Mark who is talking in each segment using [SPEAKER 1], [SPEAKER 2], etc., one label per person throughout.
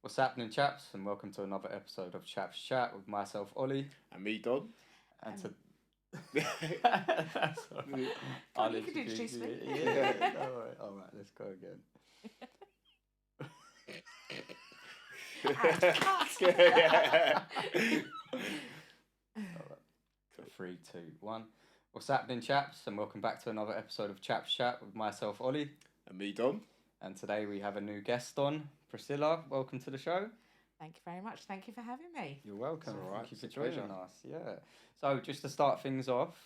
[SPEAKER 1] What's happening, chaps? And welcome to another episode of Chaps Chat with myself, Ollie.
[SPEAKER 2] And me, Dom.
[SPEAKER 1] And to.
[SPEAKER 3] That's all right.
[SPEAKER 1] I'll
[SPEAKER 3] you could introduce me.
[SPEAKER 1] Yeah, all right, let's go again. All right. 3, 2, 1. What's happening, chaps? And welcome back to another episode of Chaps Chat with myself, Ollie.
[SPEAKER 2] And me, Dom.
[SPEAKER 1] And today we have a new guest on, Priscilla. Welcome to the show.
[SPEAKER 3] Thank you very much. Thank you for having me.
[SPEAKER 1] You're welcome.
[SPEAKER 2] All right,
[SPEAKER 1] Thank you for
[SPEAKER 2] it's a
[SPEAKER 1] joining
[SPEAKER 2] pleasure.
[SPEAKER 1] us. Yeah. So just to start things off,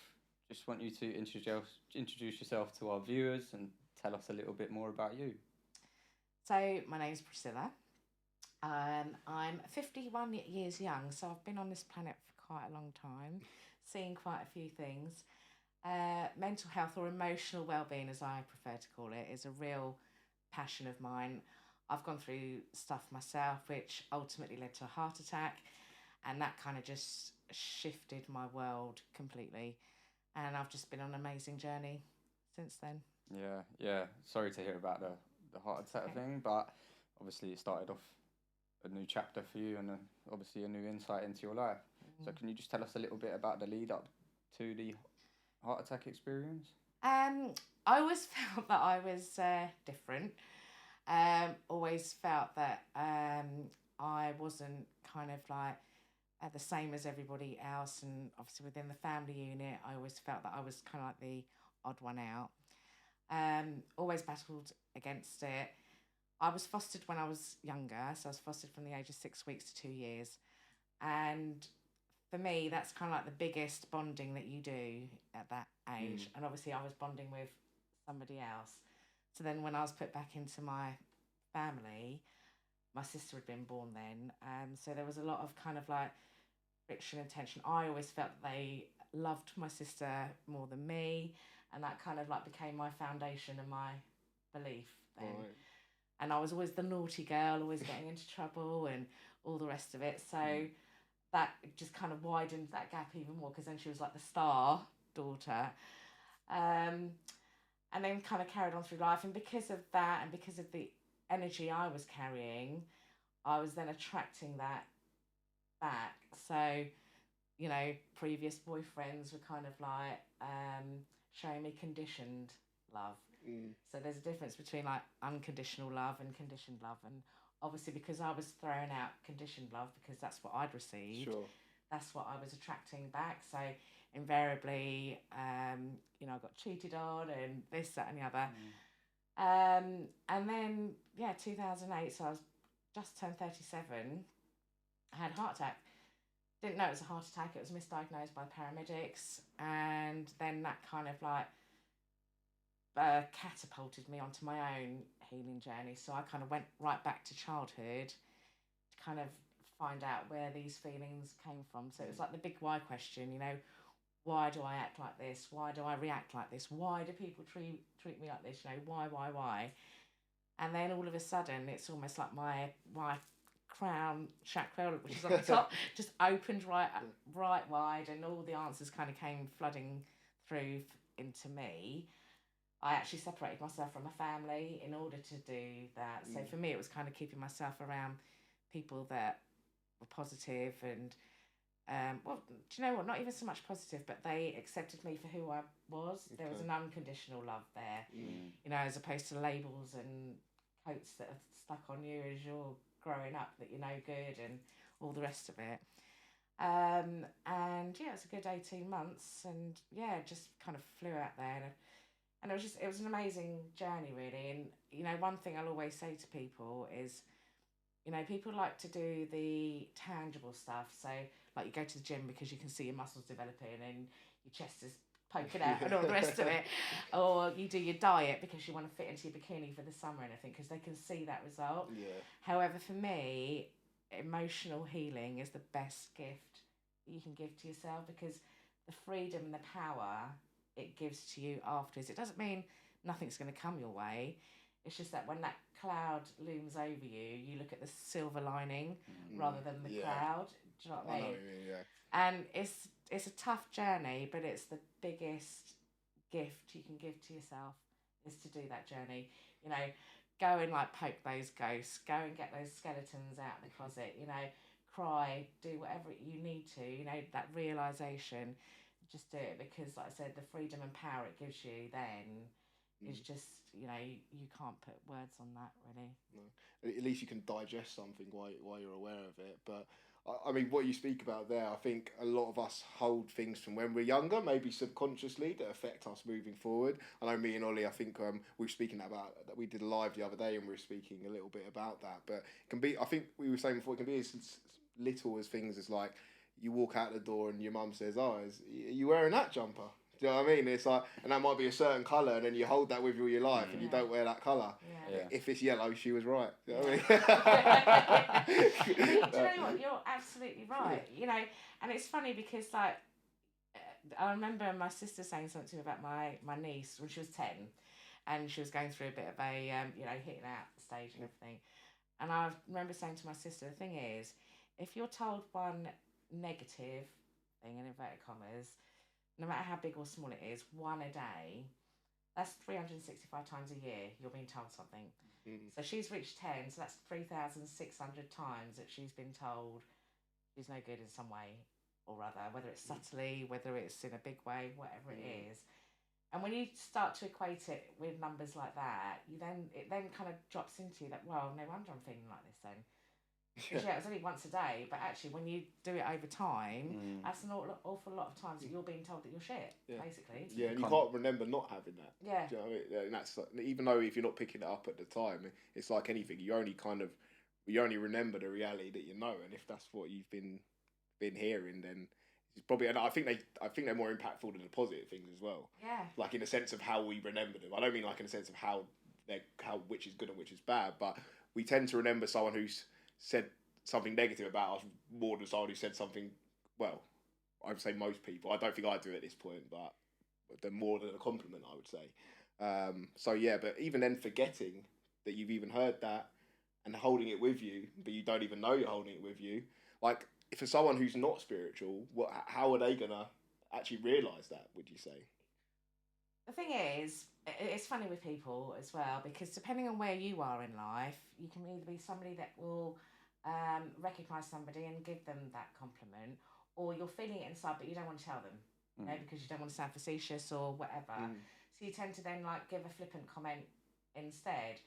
[SPEAKER 1] just want you to introduce yourself to our viewers and tell us a little bit more about you.
[SPEAKER 3] So my name's Priscilla. I'm 51 years young, so I've been on this planet for quite a long time, seen quite a few things. Mental health or emotional well-being, as I prefer to call it, is a real passion of mine. I've gone through stuff myself, which ultimately led to a heart attack, and that kind of just shifted my world completely. And I've just been on an amazing journey since then.
[SPEAKER 1] Yeah. Sorry to hear about the heart attack thing, but obviously it started off a new chapter for you and obviously a new insight into your life. So can you just tell us a little bit about the lead up to the heart attack experience?
[SPEAKER 3] I always felt that I was different. Always felt that I wasn't kind of like the same as everybody else, and obviously within the family unit, I always felt that I was kind of like the odd one out. Always battled against it. I was fostered when I was younger, so I was fostered from the age of 6 weeks to 2 years, and for me, that's kind of like the biggest bonding that you do at that age. And obviously, I was bonding with somebody else. So then, when I was put back into my family, my sister had been born then. So there was a lot of kind of like friction and tension. I always felt that they loved my sister more than me, and that kind of like became my foundation and my belief then.
[SPEAKER 2] Right.
[SPEAKER 3] And I was always the naughty girl, always getting into trouble and all the rest of it. So that just kind of widened that gap even more, because then she was like the star daughter. And then kind of carried on through life. And because of that and because of the energy I was carrying, I was then attracting that back. So, previous boyfriends were kind of like showing me conditioned love. So there's a difference between like unconditional love and conditioned love. And obviously, because I was throwing out conditioned love because that's what I'd received,
[SPEAKER 2] Sure.
[SPEAKER 3] that's what I was attracting back. So invariably, I got cheated on and this, that, and the other. And then, 2008, so I was just turned 37, I had a heart attack. Didn't know it was a heart attack. It was misdiagnosed by paramedics. And then that kind of like catapulted me onto my own healing journey. So I kind of went right back to childhood to kind of find out where these feelings came from. So it was like the big why question, why do I act like this? Why do I react like this? Why do people treat me like this? Why? And then all of a sudden, it's almost like my crown chakra, which is on the top, just opened right wide, and all the answers kind of came flooding through into me. I actually separated myself from my family in order to do that. So for me, it was kind of keeping myself around people that were positive and, do you know what? Not even so much positive, but they accepted me for who I was. There was an unconditional love there, as opposed to labels and coats that are stuck on you as you're growing up that you're no good and all the rest of it. And it was a good 18 months, and just kind of flew out there. And it was an amazing journey, really. And, one thing I'll always say to people is, people like to do the tangible stuff. So, like, you go to the gym because you can see your muscles developing and your chest is poking out and all the rest of it. Or you do your diet because you want to fit into your bikini for the summer and everything, because they can see that result.
[SPEAKER 2] Yeah.
[SPEAKER 3] However, for me, emotional healing is the best gift you can give to yourself, because the freedom and the power it gives to you afterwards. It doesn't mean nothing's going to come your way. It's just that when that cloud looms over you, you look at the silver lining rather than the cloud. Do you know what I mean?
[SPEAKER 2] I know what you mean, yeah.
[SPEAKER 3] And it's a tough journey, but it's the biggest gift you can give to yourself is to do that journey. go and like poke those ghosts, go and get those skeletons out of the closet, you know, cry, do whatever you need to, you know, that realization, just do it, because like I said, the freedom and power it gives you then is just, you know, you can't put words on that really.
[SPEAKER 2] No. At least you can digest something while you're aware of it. But I mean, what you speak about there, I think a lot of us hold things from when we're younger, maybe subconsciously, that affect us moving forward. I know me and Ollie, I think we were speaking about that. We did a live the other day, and we were speaking a little bit about that. But it can be, I think we were saying before, it can be as little as things as like you walk out the door and your mum says, "Oh, are you wearing that jumper?" Do you know what I mean? It's like, and that might be a certain colour, and then you hold that with you all your life, and you don't wear that colour.
[SPEAKER 3] Yeah.
[SPEAKER 2] If it's yellow, she was right. Do you know what I mean?
[SPEAKER 3] Do you know what? You're absolutely right. You know, and it's funny because like I remember my sister saying something to me about my niece when she was 10, and she was going through a bit of a you know, hitting out stage and everything. And I remember saying to my sister, the thing is, if you're told one negative thing in inverted commas, no matter how big or small it is, one a day, that's 365 times a year you're being told something. So she's reached 10, so that's 3,600 times that she's been told she's no good in some way or other, whether it's subtly, whether it's in a big way, whatever it is. And when you start to equate it with numbers like that, it then kind of drops into you that, well, no wonder I'm feeling like this then. Yeah, it was only once a day, but actually when you do it over time, that's an awful lot of times that you're being told that you're shit, basically.
[SPEAKER 2] Yeah, and you can't remember not having that.
[SPEAKER 3] Yeah.
[SPEAKER 2] Do you know what I mean? And that's like, even though if you're not picking it up at the time, it's like anything. You only remember the reality that you know, and if that's what you've been hearing, then it's probably. And I think they're more impactful than the positive things as well.
[SPEAKER 3] Yeah.
[SPEAKER 2] Like in the sense of how we remember them. I don't mean like in the sense of how which is good and which is bad, but we tend to remember someone who's said something negative about us more than someone who said something, well, I would say most people. I don't think I do at this point, but they're more than a compliment, I would say. So yeah, but even then forgetting that you've even heard that and holding it with you, but you don't even know you're holding it with you. Like, for someone who's not spiritual, how are they going to actually realise that, would you say?
[SPEAKER 3] The thing is, it's funny with people as well, because depending on where you are in life, you can either be somebody that will recognise somebody and give them that compliment, or you're feeling it inside but you don't want to tell them, you know, because you don't want to sound facetious or whatever. So you tend to then like give a flippant comment instead.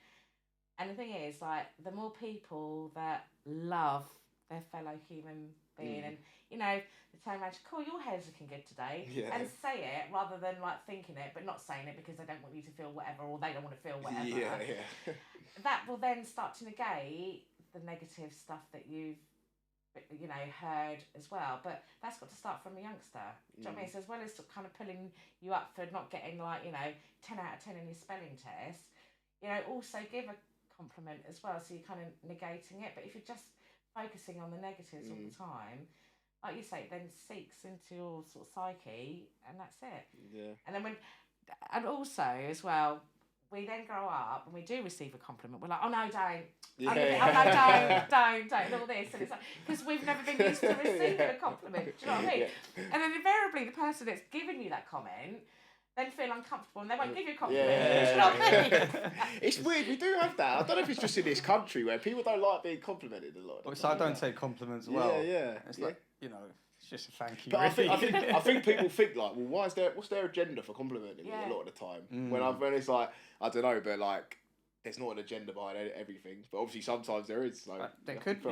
[SPEAKER 3] And the thing is, like, the more people that love their fellow human being and, you know, they turn around, cool, your hair's looking good today, and say it rather than like thinking it but not saying it because they don't want you to feel whatever, or they don't want to feel whatever. That will then start to negate the negative stuff that you've, you know, heard as well. But that's got to start from a youngster. Do you know what I mean? So as well as kind of pulling you up for not getting like, you know, 10 out of 10 in your spelling test, you know, also give a compliment as well, so you're kind of negating it. But if you're just focusing on the negatives all the time, like you say, it then seeps into your sort of psyche, and that's it. And then and also as well, we then grow up and we do receive a compliment. We're like, oh no, don't. Oh no, don't, and all this. And it's like, because we've never been used to receiving a compliment. Do you know what I mean? And then invariably the person that's giving you that comment then feel uncomfortable and they won't give you a compliment. Do you know what I mean?
[SPEAKER 2] It's weird, we do have that. I don't know if it's just in this country where people don't like being complimented a lot.
[SPEAKER 1] So I don't take compliments well. It's like, you know, it's just a thank you. But
[SPEAKER 2] I think people think like, well, what's their agenda for complimenting me a lot of the time? When it's like, I don't know, but like, there's not an agenda behind everything. But obviously sometimes there is. Like,
[SPEAKER 1] there could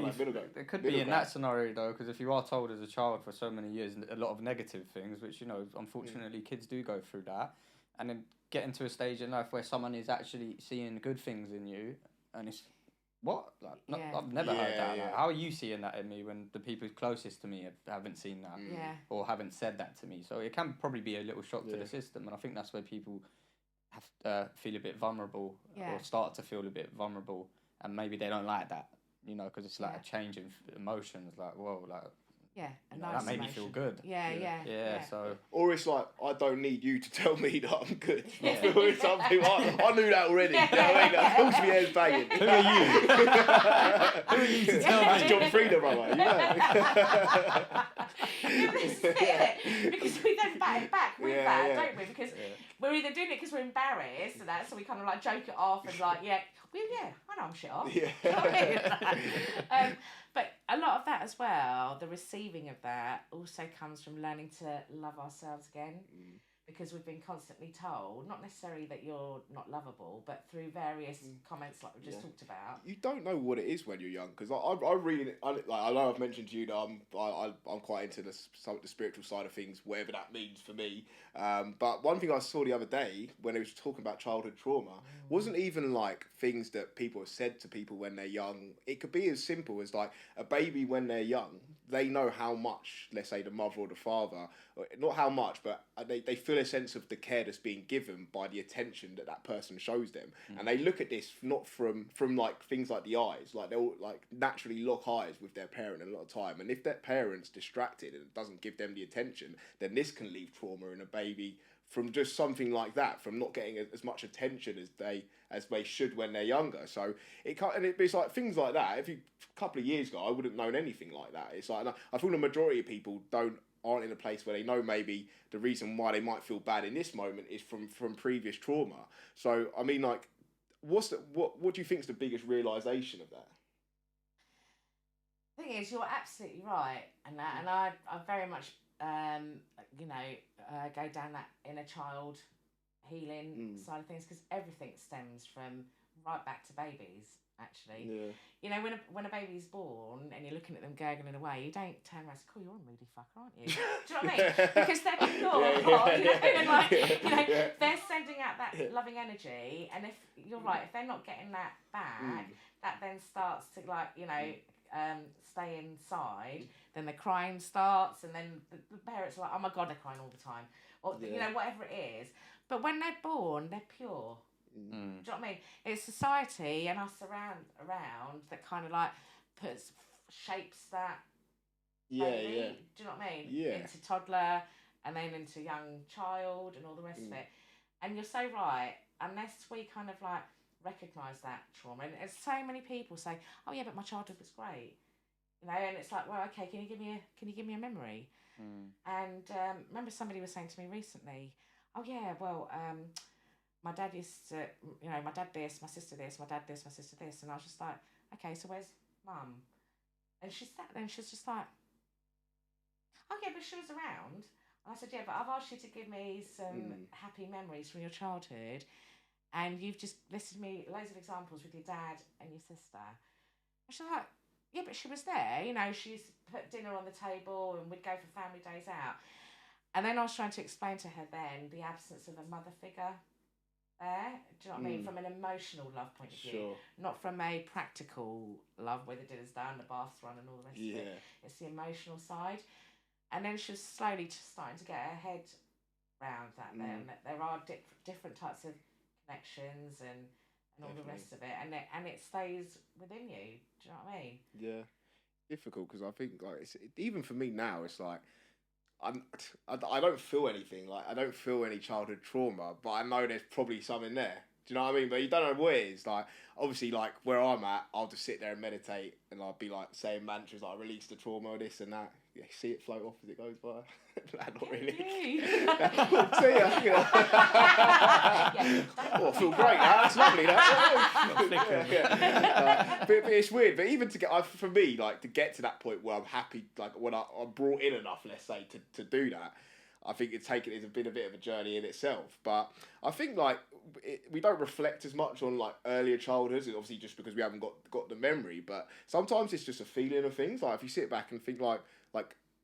[SPEAKER 1] be in that scenario though, because if you are told as a child for so many years a lot of negative things, which, you know, unfortunately kids do go through that, and then get into a stage in life where someone is actually seeing good things in you, and it's what? Like, I've never heard that. Like, how are you seeing that in me when the people closest to me haven't seen that or haven't said that to me? So it can probably be a little shock to the system, and I think that's where people have to feel a bit vulnerable or start to feel a bit vulnerable, and maybe they don't like that, you know, because it's like a change of emotions. Like, whoa, like
[SPEAKER 3] Yeah, a
[SPEAKER 1] You know,
[SPEAKER 3] nice
[SPEAKER 1] that made me
[SPEAKER 3] emotion.
[SPEAKER 1] feel good.
[SPEAKER 3] Yeah.
[SPEAKER 1] So
[SPEAKER 2] Or it's like, I don't need you to tell me that I'm good.
[SPEAKER 3] Yeah.
[SPEAKER 2] I feel it's something, I knew that already.
[SPEAKER 3] Yeah.
[SPEAKER 2] You know what I mean? Of course my hair's banging.
[SPEAKER 1] who are you? Who are you to tell
[SPEAKER 2] That's
[SPEAKER 1] me?
[SPEAKER 2] John Frieda, brother, you know.
[SPEAKER 3] Yeah, but this is it. Because we then bat it back with that,
[SPEAKER 2] Yeah.
[SPEAKER 3] don't we? Because we're either doing it because we're embarrassed and that, so we kind of like joke it off and like, yeah, I know I'm shit off.
[SPEAKER 2] Yeah.
[SPEAKER 3] Do you know what I mean? But a lot of that as well, the receiving of that also comes from learning to love ourselves again. Because we've been constantly told, not necessarily that you're not lovable, but through various comments like we just talked about.
[SPEAKER 2] You don't know what it is when you're young, because I really, I know I've mentioned to you that I'm quite into the spiritual side of things, whatever that means for me. But one thing I saw the other day when it was talking about childhood trauma wasn't even like things that people have said to people when they're young. It could be as simple as like a baby when they're young. They know how much, let's say, the mother or the father, not how much, but they feel a sense of the care that's being given by the attention that person shows them. And they look at this not from like things like the eyes, like they'll like naturally lock eyes with their parent a lot of time. And if that parent's distracted and doesn't give them the attention, then this can leave trauma in a baby from just something like that, from not getting as much attention as they should when they're younger. So it's like things like that. If you a couple of years ago, I wouldn't have known anything like that. It's like I feel the majority of people aren't in a place where they know maybe the reason why they might feel bad in this moment is from previous trauma. So I mean, like, what do you think is the biggest realization of that?
[SPEAKER 3] The thing is, you're absolutely right, and I very much go down that inner child healing side of things, because everything stems from right back to babies. Actually, you know, when a baby's born and you're looking at them gurgling away, you don't turn around and say, "Cool, you're a moody fucker, aren't you?" Do you know what I mean? Because they're they're sending out that loving energy, and if you're right, if they're not getting that back, that then starts to stay inside. Then the crying starts, and then the parents are like, "Oh my God, they're crying all the time," or whatever it is. But when they're born, they're pure. Do you know what I mean? It's society and us around that kind of like shapes that baby. Do you know what I mean?
[SPEAKER 2] Yeah.
[SPEAKER 3] Into toddler and then into young child and all the rest of it. And you're so right. Unless we kind of like recognise that trauma, and so many people say, "Oh yeah, but my childhood was great," you know, and it's like, well, okay, can you give me a memory? And remember somebody was saying to me recently, "Oh yeah, well." My dad used to, my dad this, my sister this, my dad this, my sister this. And I was just like, okay, so where's mum? And she sat there and she was just like, oh yeah, but she was around. And I said, yeah, but I've asked you to give me some happy memories from your childhood. And you've just listed me loads of examples with your dad and your sister. And she's like, yeah, but she was there. You know, she used to put dinner on the table and we'd go for family days out. And then I was trying to explain to her then the absence of a mother figure there. Do you know what I mean? From an emotional love point of view, not from a practical love where the dinner's done, the bath's run, and all the rest of it. It's the emotional side. And then she was slowly starting to get her head round that. Then that there are different types of connections and all the rest of it, and it stays within you. Do you know what I mean?
[SPEAKER 2] Yeah, difficult, because I think like even for me now, it's like. I don't feel anything, like I don't feel any childhood trauma, but I know there's probably some in there. Do you know what I mean? But you don't know what it is. Like obviously, like where I'm at, I'll just sit there and meditate, and I'll be like saying mantras like release the trauma, this and that. Yeah, see it float off as it goes by. Not really. See ya, you know. Oh, I feel great now. That's lovely. But it's weird. But even to get, for me, like to get to that point where I'm happy, like when I'm brought in enough, let's say, to do that. I think it's been a bit of a journey in itself. But I think like we don't reflect as much on like earlier childhoods, obviously just because we haven't got the memory. But sometimes it's just a feeling of things. Like if you sit back and think like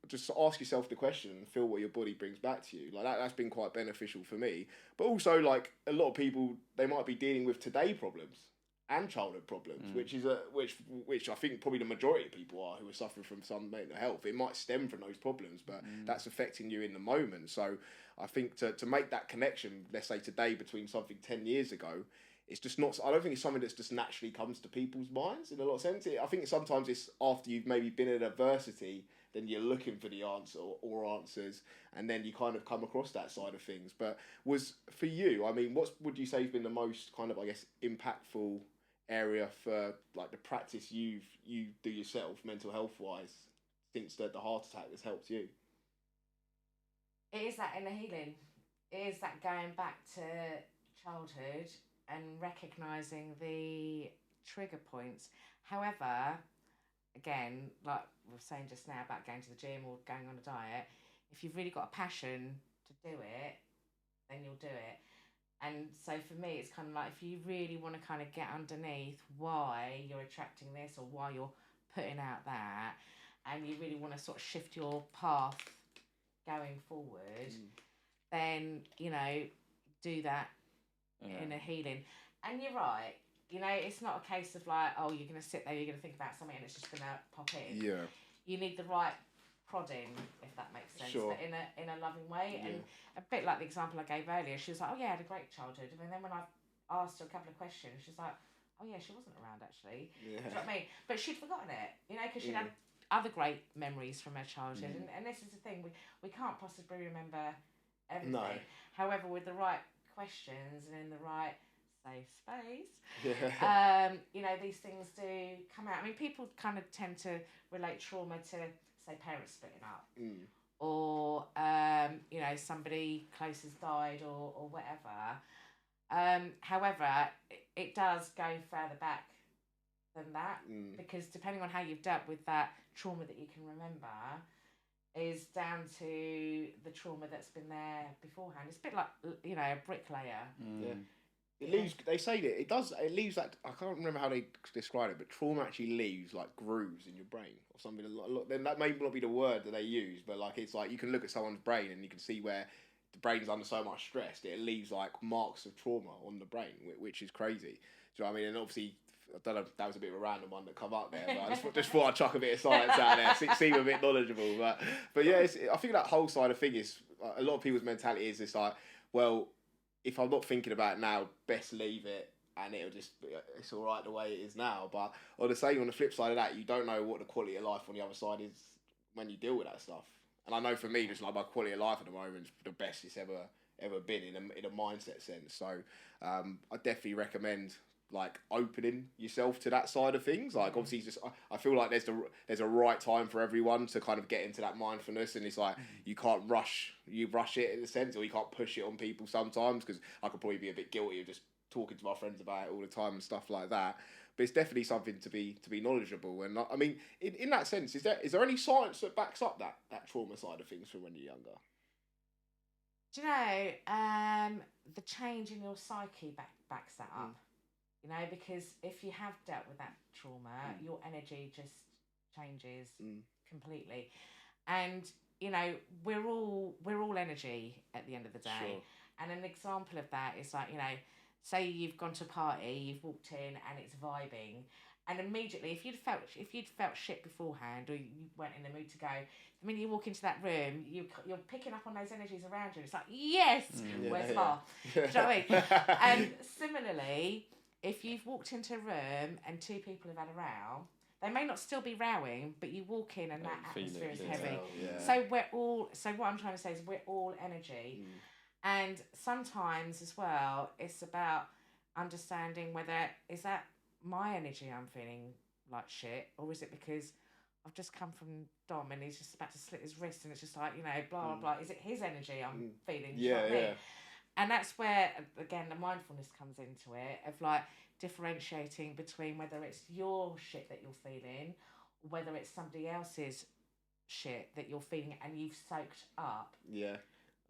[SPEAKER 2] just ask yourself the question and feel what your body brings back to you. Like that's been quite beneficial for me. But also like a lot of people, they might be dealing with today problems and childhood problems, which I think probably the majority of people are, who are suffering from some mental health. It might stem from those problems, but that's affecting you in the moment. So I think to make that connection, let's say today, between something 10 years ago, it's just not. I don't think it's something that's just naturally comes to people's minds in a lot of sense. I think sometimes it's after you've maybe been in adversity, then you're looking for the answer or answers, and then you kind of come across that side of things. But was for you, I mean, what would you say has been the most kind of, I guess, impactful area for like the practice you do yourself, mental health wise, since the heart attack has helped you?
[SPEAKER 3] It is that inner healing. It is that going back to childhood and recognising the trigger points. However, again, like we were saying just now about going to the gym or going on a diet, if you've really got a passion to do it, then you'll do it. And so for me, it's kind of like if you really want to kind of get underneath why you're attracting this or why you're putting out that, and you really want to sort of shift your path going forward, then, you know, do that inner healing. And you're right, you know, it's not a case of like, oh, you're going to sit there, you're going to think about something and it's just going to pop in.
[SPEAKER 2] Yeah.
[SPEAKER 3] You need the right prodding, if that makes sense,
[SPEAKER 2] Sure.
[SPEAKER 3] but in a loving way. And a bit like the example I gave earlier, she was like, oh yeah, I had a great childhood. And then when I asked her a couple of questions, she's like, oh yeah, she wasn't around actually.
[SPEAKER 2] Yeah.
[SPEAKER 3] Do you know what I mean? But she'd forgotten it, you know, because she'd had other great memories from her childhood. And this is the thing, we can't possibly remember everything.
[SPEAKER 2] No.
[SPEAKER 3] However, with the right questions and in the right safe space, you know, these things do come out. I mean, people kind of tend to relate trauma to, say, parents splitting up, or you know, somebody close has died, or whatever. However, it does go further back than that, because depending on how you've dealt with that trauma that you can remember is down to the trauma that's been there beforehand. It's a bit like, you know, a bricklayer.
[SPEAKER 2] Yeah. It leaves. They say that it does. It leaves that. I can't remember how they describe it, but trauma actually leaves like grooves in your brain or something. Then that may not be the word that they use, but like it's like you can look at someone's brain and you can see where the brain's under so much stress that it leaves like marks of trauma on the brain, which is crazy. Do you know what I mean? And obviously, I don't know if that was a bit of a random one that come up there, but I just thought I'd chuck a bit of science out there, seem a bit knowledgeable. But yeah, I think that whole side of thing is a lot of people's mentality is this like, well, if I'm not thinking about it now, best leave it, and it's all right the way it is now. But on the flip side of that, you don't know what the quality of life on the other side is when you deal with that stuff. And I know for me, just like my quality of life at the moment is the best it's ever been in a mindset sense. So I definitely recommend like opening yourself to that side of things. Like obviously, just I feel like there's a right time for everyone to kind of get into that mindfulness, and it's like you can't rush it in a sense, or you can't push it on people sometimes, because I could probably be a bit guilty of just talking to my friends about it all the time and stuff like that. But it's definitely something to be knowledgeable. And I mean, in that sense, is there any science that backs up that trauma side of things from when you're younger?
[SPEAKER 3] Do you know, the change in your psyche backs that up. You know, because if you have dealt with that trauma, your energy just changes completely. And, you know, we're all energy at the end of the day.
[SPEAKER 2] Sure.
[SPEAKER 3] And an example of that is like, you know, say you've gone to a party, you've walked in and it's vibing, and immediately if you'd felt shit beforehand, or you weren't in the mood to go, the minute you walk into that room, you're picking up on those energies around you. It's like, yes, where's Mar? Do you know what I mean? And similarly, if you've walked into a room and two people have had a row, they may not still be rowing, but you walk in and that atmosphere is heavy. So what I'm trying to say is we're all energy. And sometimes as well, it's about understanding whether is that my energy I'm feeling like shit, or is it because I've just come from Dom and he's just about to slit his wrist and it's just like, you know, blah, blah, blah. Is it his energy I'm feeling? You know what I mean? And that's where, again, the mindfulness comes into it, of like differentiating between whether it's your shit that you're feeling, or whether it's somebody else's shit that you're feeling and you've soaked up.
[SPEAKER 2] Yeah.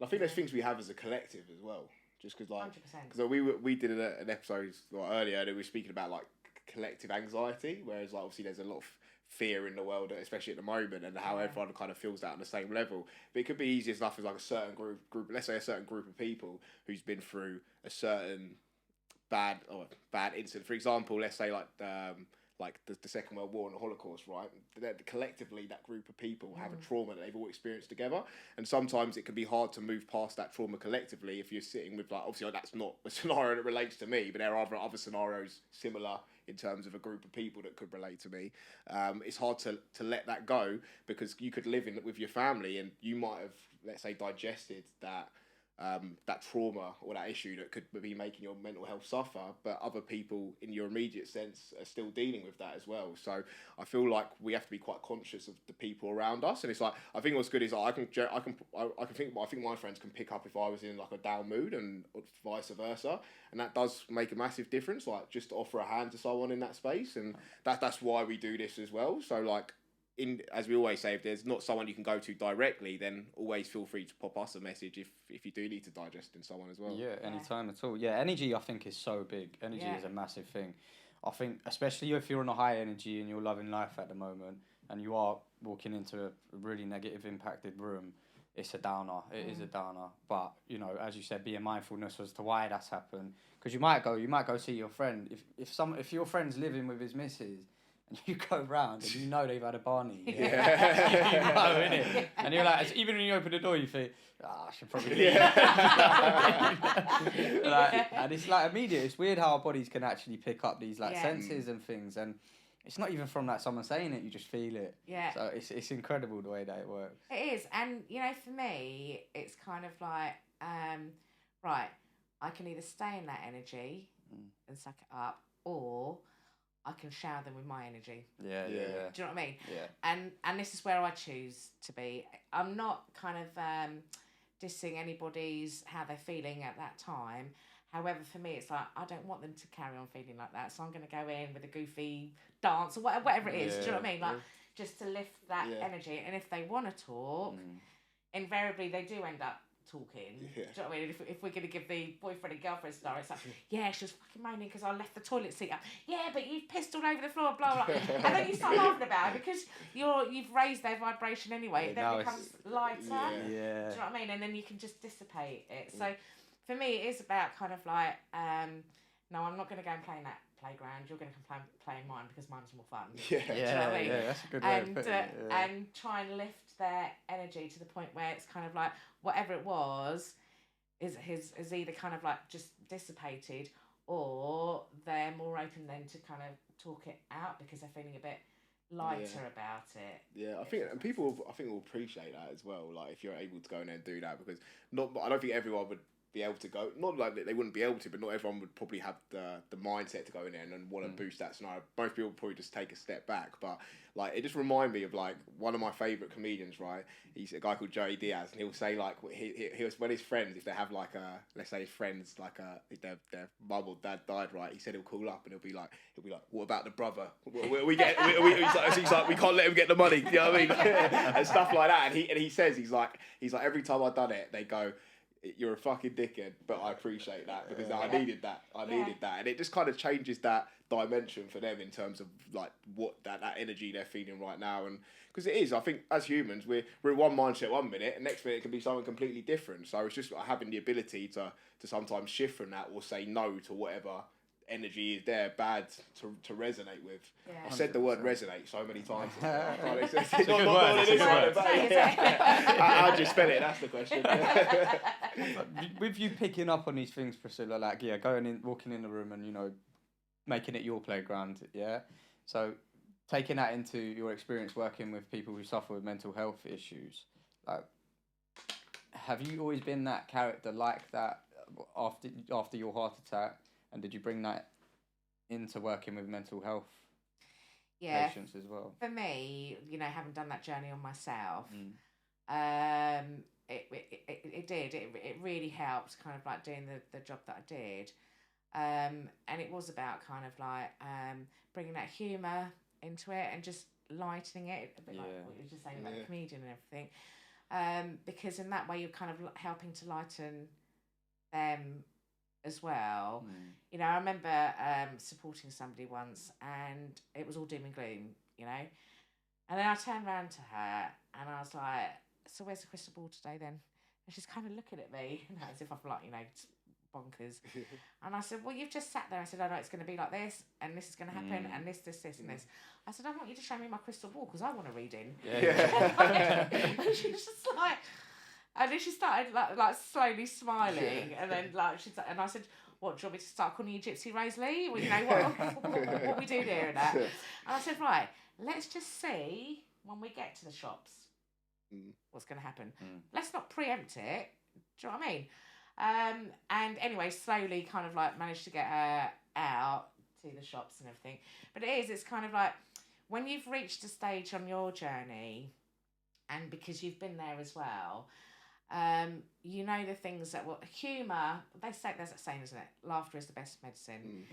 [SPEAKER 2] I think there's things we have as a collective as well. Just because, like,
[SPEAKER 3] 100%.
[SPEAKER 2] because we did an episode earlier that we were speaking about like collective anxiety, whereas like obviously there's a lot of fear in the world, especially at the moment, and how everyone kind of feels that on the same level. But it could be easy enough as like a certain group, let's say a certain group of people who's been through a certain bad incident. For example, let's say like like the Second World War and the Holocaust, right? Collectively, that group of people have a trauma that they've all experienced together, and sometimes it can be hard to move past that trauma collectively if you're sitting with, like, obviously that's not a scenario that relates to me, but there are other scenarios similar in terms of a group of people that could relate to me. It's hard to let that go, because you could live with your family and you might have, let's say, digested that trauma or that issue that could be making your mental health suffer, but other people in your immediate sense are still dealing with that as well. So I feel like we have to be quite conscious of the people around us, and it's like, I think what's good is, like, I think my friends can pick up if I was in like a down mood, and vice versa, and that does make a massive difference. Like, just to offer a hand to someone in that space, and that's why we do this as well. So, like, as we always say, if there's not someone you can go to directly, then always feel free to pop us a message if you do need to digest in someone as well.
[SPEAKER 1] Yeah, anytime at all. Yeah, energy I think is so big. Energy is a massive thing. I think especially if you're on a high energy and you're loving life at the moment, and you are walking into a really negative impacted room, it's a downer. It is a downer. But, you know, as you said, being mindfulness as to why that's happened. Because you might go see your friend. If your friend's living with his missus, and you go round and you know they've had a Barney. Yeah. You know, innit? And you're like, even when you open the door, you think, I should probably leave. And it's like immediate. It's weird how our bodies can actually pick up these senses and things. And it's not even from someone saying it, you just feel it.
[SPEAKER 3] Yeah.
[SPEAKER 1] So it's incredible the way that it works.
[SPEAKER 3] It is. And, you know, for me, it's kind of like, right, I can either stay in that energy and suck it up, or I can shower them with my energy.
[SPEAKER 1] Yeah.
[SPEAKER 3] Do you know what I mean?
[SPEAKER 1] Yeah.
[SPEAKER 3] And this is where I choose to be. I'm not kind of dissing anybody's how they're feeling at that time. However, for me, it's like, I don't want them to carry on feeling like that. So I'm going to go in with a goofy dance or whatever it is. Do you know what I mean? Like, just to lift that energy. And if they want to talk, invariably they do end up talking. Do you know what I mean? If we're going to give the boyfriend and girlfriend scenario, it's like, yeah, she was fucking moaning because I left the toilet seat up. Yeah, but you've pissed all over the floor, blah, blah. And then you start laughing about it because you've raised their vibration anyway. It then becomes lighter. Do you know what I mean? And then you can just dissipate it. So for me, it is about kind of like, no, I'm not going to go and play in that playground. You're going to play in mine because mine's more fun. Do you know what I mean?
[SPEAKER 1] Yeah, that's a good way of putting it.
[SPEAKER 3] And try and lift their energy to the point where it's kind of like, whatever it was is either kind of like just dissipated, or they're more open then to kind of talk it out because they're feeling a bit lighter about it.
[SPEAKER 2] Yeah, I think, and people, will appreciate that as well. Like, if you're able to go in there and do that, because I don't think everyone would be able to go. Not like they wouldn't be able to, but not everyone would probably have the mindset to go in there and want to boost that scenario. Most people would probably just take a step back. But like, it just reminded me of like one of my favourite comedians, right? He's a guy called Joey Diaz, and he'll say like he was, when his friends, if they have like let's say his friends like if their mum or dad died, right? He said he'll call up and he'll be like, what about the brother? We get he's like, we can't let him get the money. You know what I mean? And stuff like that. And he says he's like every time I've done it, they go, you're a fucking dickhead, but I appreciate that because I needed that. Needed that, and it just kind of changes that dimension for them in terms of like what that energy they're feeling right now. And because it is, I think as humans, we're in one mindset 1 minute, and next minute it can be something completely different. So it's just like having the ability to sometimes shift from that, or say no to whatever energy is there bad to resonate with. I said the word resonate so many times. How do you spell it? That's the question.
[SPEAKER 1] With you picking up on these things, Priscilla, like walking in the room and making it your playground, so taking that into your experience working with people who suffer with mental health issues, like, have you always been that character like that after your heart attack? And did you bring that into working with mental health patients as well?
[SPEAKER 3] For me, having done that journey on myself, it did. It really helped, kind of like doing the job that I did. And it was about kind of like bringing that humour into it and just lightening it, a bit like what you were just saying about the comedian and everything. Because in that way, you're kind of helping to lighten them as well. I remember supporting somebody once, and it was all doom and gloom, and then I turned around to her and I was like, so where's the crystal ball today then? And she's kind of looking at me as if I've like bonkers. And I said, well, you've just sat there. I said, I know it's going to be like this, and this is going to happen, and this, and this. I said, I want you to show me my crystal ball because I want to read in.
[SPEAKER 2] Yeah.
[SPEAKER 3] And she was just like, and then she started like slowly smiling, and then and I said, what, do you want me to start calling you Gypsy Rose Lee? Well, you know, what we do here and that. And I said, right, let's just see when we get to the shops what's going to happen. Let's not preempt it. Do you know what I mean? And anyway, slowly kind of like managed to get her out to the shops and everything. But it's kind of like when you've reached a stage on your journey, and because you've been there as well, you know the things that will humour. They say there's that saying, isn't it? Laughter is the best medicine.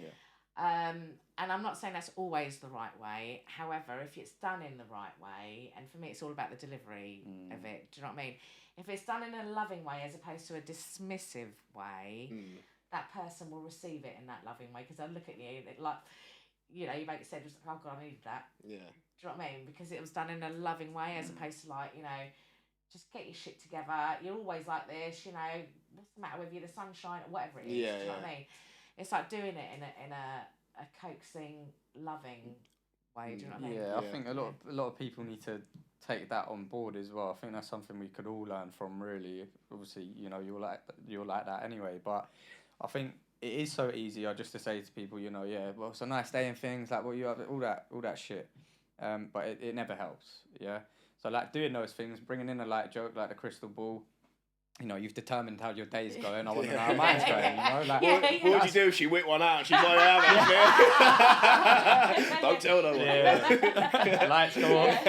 [SPEAKER 3] And I'm not saying that's always the right way. However, if it's done in the right way, and for me, it's all about the delivery of it. Do you know what I mean? If it's done in a loving way as opposed to a dismissive way, that person will receive it in that loving way. Because they'll look at you like, you know, you make it said, oh God, I needed that. Yeah. Do you know what I mean? Because it was done in a loving way as opposed to like, you know, just get your shit together. You're always like this, you know. What's the matter with you? The sunshine, or whatever it is.
[SPEAKER 2] Yeah,
[SPEAKER 3] do you know what I mean? It's like doing it in a coaxing, loving way. Do you know what I mean?
[SPEAKER 1] Yeah, I think a lot of people need to take that on board as well. I think that's something we could all learn from. Really, obviously, you know, you're like that anyway. But I think it is so easy just to say to people, you know, yeah, well, it's a nice day and things like what you have, all that shit. But it never helps. Yeah. So like doing those things, bringing in a light joke like the crystal ball. You know, you've determined how your day's going. I want to know how mine's going. You know, like
[SPEAKER 2] what would you do if she whipped one out and she's like, don't tell no one.
[SPEAKER 1] Yeah. Lights go off.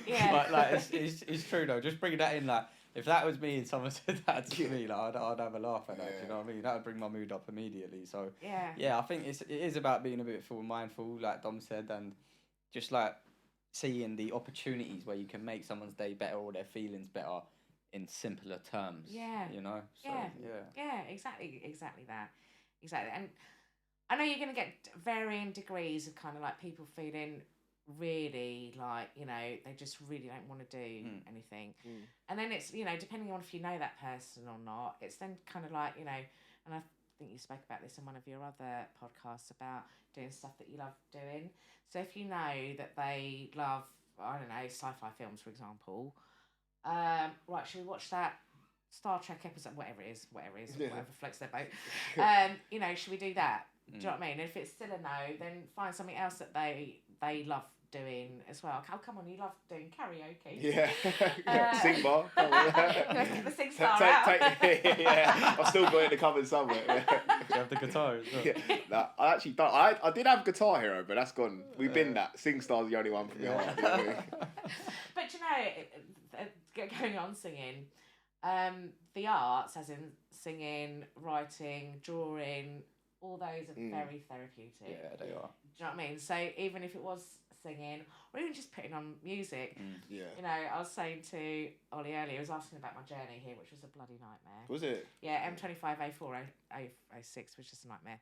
[SPEAKER 3] Yeah.
[SPEAKER 1] But like, it's true though. Just bringing that in, like, if that was me and someone said that to me, like, I'd have a laugh at that. Do you know what I mean? That would bring my mood up immediately. So yeah, I think it is about being a bit mindful, like Dom said, and just like seeing the opportunities where you can make someone's day better or their feelings better in simpler terms. Yeah. You know? So,
[SPEAKER 3] yeah, exactly that. Exactly. And I know you're going to get varying degrees of kind of like people feeling really like, you know, they just really don't want to do anything. And then it's, you know, depending on if you know that person or not, it's then kind of like, you know, and I think you spoke about this in one of your other podcasts about doing stuff that you love doing. So if you know that they love, I don't know, sci-fi films, for example, right, should we watch that Star Trek episode, whatever it is, whatever floats their boat, you know, should we do that? Do you know what I mean? And if it's still a no, then find something else that they love doing as well. Oh, come on, you love doing karaoke.
[SPEAKER 2] Yeah. Sing bar.
[SPEAKER 3] Let's get the sing star out.
[SPEAKER 2] Yeah, I've still got it in the cupboard somewhere.
[SPEAKER 1] Do you have the guitar as well?
[SPEAKER 2] Yeah. No, I actually don't. I did have Guitar Hero, but that's gone. We've been that. Sing Star's the only one for me.
[SPEAKER 3] But you know, going on singing, the arts, as in singing, writing, drawing, all those are very therapeutic.
[SPEAKER 1] Yeah, they are.
[SPEAKER 3] Do you know what I mean? So even if it was singing or even just putting on music, you know, I was saying to Oli earlier, he was asking about my journey here, which was a bloody nightmare.
[SPEAKER 2] Was it?
[SPEAKER 3] Yeah, M25A4 A6 was just a nightmare.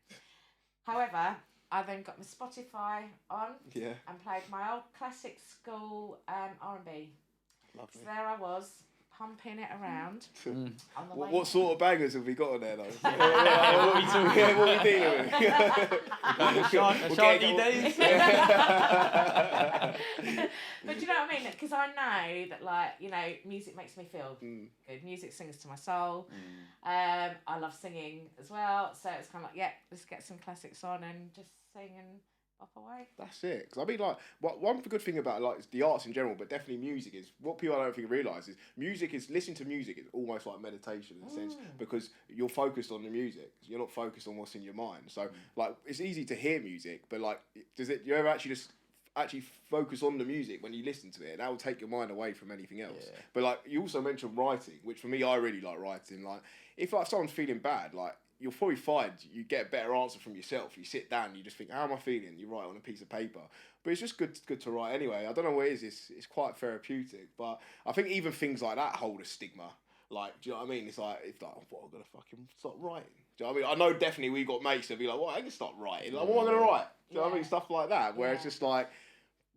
[SPEAKER 3] However, I then got my Spotify on and played my old classic school R&B.
[SPEAKER 2] Lovely.
[SPEAKER 3] So there I was, pumping it around. On the way
[SPEAKER 2] what sort of bangers have we got on there though?
[SPEAKER 1] What are we talking?
[SPEAKER 2] What are we dealing with?
[SPEAKER 1] Shanty days.
[SPEAKER 3] But you know what I mean? Because I know that, like, you know, music makes me feel good. Music sings to my soul. I love singing as well. So it's kind of like, let's get some classics on and just sing and bop away.
[SPEAKER 2] That's it. Because I mean, like, one good thing about like the arts in general, but definitely music, is what people I don't think realise is listening to music is almost like meditation in a sense, because you're focused on the music. You're not focused on what's in your mind. So like, it's easy to hear music, but like, you ever actually just focus on the music when you listen to it? That will take your mind away from anything else. But like, you also mentioned writing, which for me, I really like writing. Like, if like someone's feeling bad, like, you'll probably find you get a better answer from yourself. You sit down, you just think, how am I feeling? You write on a piece of paper. But it's just good to write anyway. I don't know what it is. It's quite therapeutic. But I think even things like that hold a stigma. Like, do you know what I mean? It's like, oh, what, I'm going to fucking start writing. Do you know what I mean? I know definitely we've got mates that be like, well, I can start writing. Like, what am I going to write? Do you know what I mean? Stuff like that, where it's just like,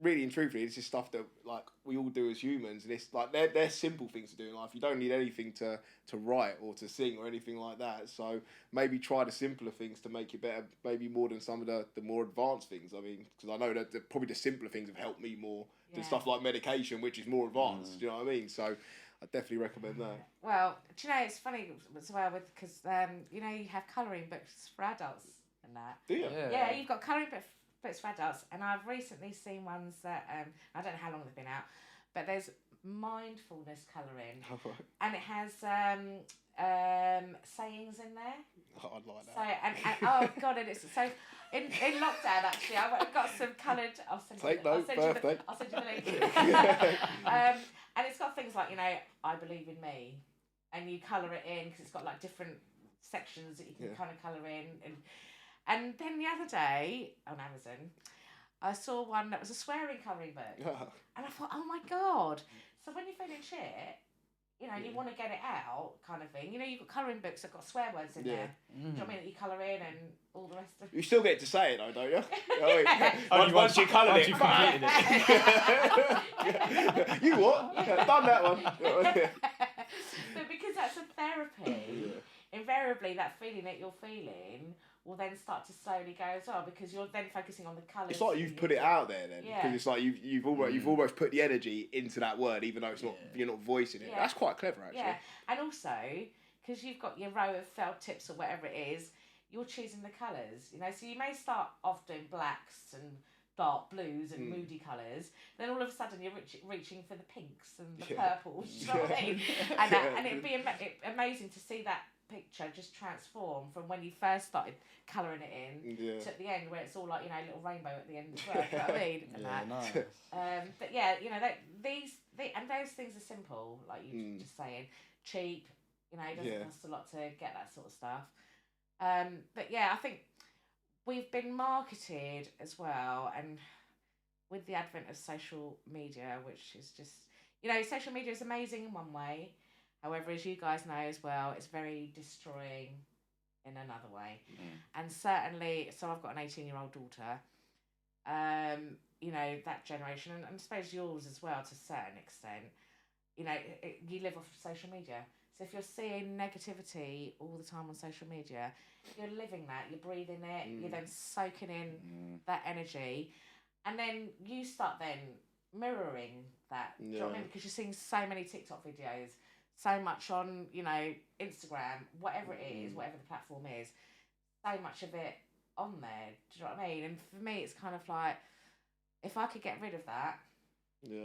[SPEAKER 2] really and truthfully, it's just stuff that like we all do as humans, and it's like they're simple things to do in life. You don't need anything to write or to sing or anything like that. So maybe try the simpler things to make it better, maybe more than some of the more advanced things. I mean, because I know that probably the simpler things have helped me more than stuff like medication, which is more advanced. Do you know what I mean? So I definitely recommend that.
[SPEAKER 3] Well, do you know, it's funny as well with because you know, you have colouring books for adults and that.
[SPEAKER 2] Do you?
[SPEAKER 3] Yeah, you've got colouring books for adults, and I've recently seen ones that I don't know how long they've been out, but there's mindfulness colouring, and it has sayings in there.
[SPEAKER 2] Oh, I'd like that.
[SPEAKER 3] So and oh god, and it's so in lockdown actually, I got some coloured. I'll send you the link. And it's got things like, you know, I believe in me, and you colour it in because it's got like different sections that you can kind of colour in, and then the other day on Amazon, I saw one that was a swearing colouring book, and I thought, oh my god! So when you're feeling shit, you know, you want to get it out, kind of thing. You know, you've got colouring books that got swear words in there. Do you know what I mean? That you colour in and all the rest of it.
[SPEAKER 2] You still get to say it though, don't you? Once you coloured it. You what? Done that one.
[SPEAKER 3] But because that's a therapy, invariably that feeling that you're feeling will then start to slowly go as well, because you're then focusing on the colours.
[SPEAKER 2] It's like you've put it out there then, because it's like you've almost put the energy into that word, even though it's not, you're not voicing it. That's quite clever actually.
[SPEAKER 3] Yeah, and also because you've got your row of felt tips or whatever it is, you're choosing the colours. You know, so you may start off doing blacks and dark blues and moody colours, then all of a sudden you're reaching for the pinks and the purples. You know what I mean? And it'd be amazing to see that picture just transform from when you first started colouring it in to at the end, where it's all like, you know, a little rainbow at the end as well. You know what I mean? Nice. But yeah, you know, and those things are simple, like you were just saying, cheap. You know, it doesn't cost a lot to get that sort of stuff. But yeah, I think we've been marketed as well, and with the advent of social media, which is just, you know, social media is amazing in one way. However, as you guys know as well, it's very destroying in another way. And certainly, so I've got an 18-year-old daughter, you know, that generation, and I suppose yours as well to a certain extent, you know, you live off of social media. So if you're seeing negativity all the time on social media, you're living that, you're breathing it, you're then soaking in that energy, and then you start then mirroring that. Do you know what I mean? Because you're seeing so many TikTok videos, so much on, you know, Instagram, whatever it is, whatever the platform is, so much of it on there. Do you know what I mean? And for me, it's kind of like, if I could get rid of that,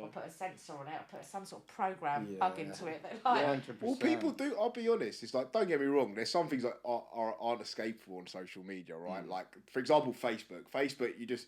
[SPEAKER 3] or put a sensor on it, or put some sort of program bug into it that like...
[SPEAKER 2] Well, people do, I'll be honest, it's like, don't get me wrong, there's some things that aren't escapable on social media, right? Like, for example, Facebook, you just...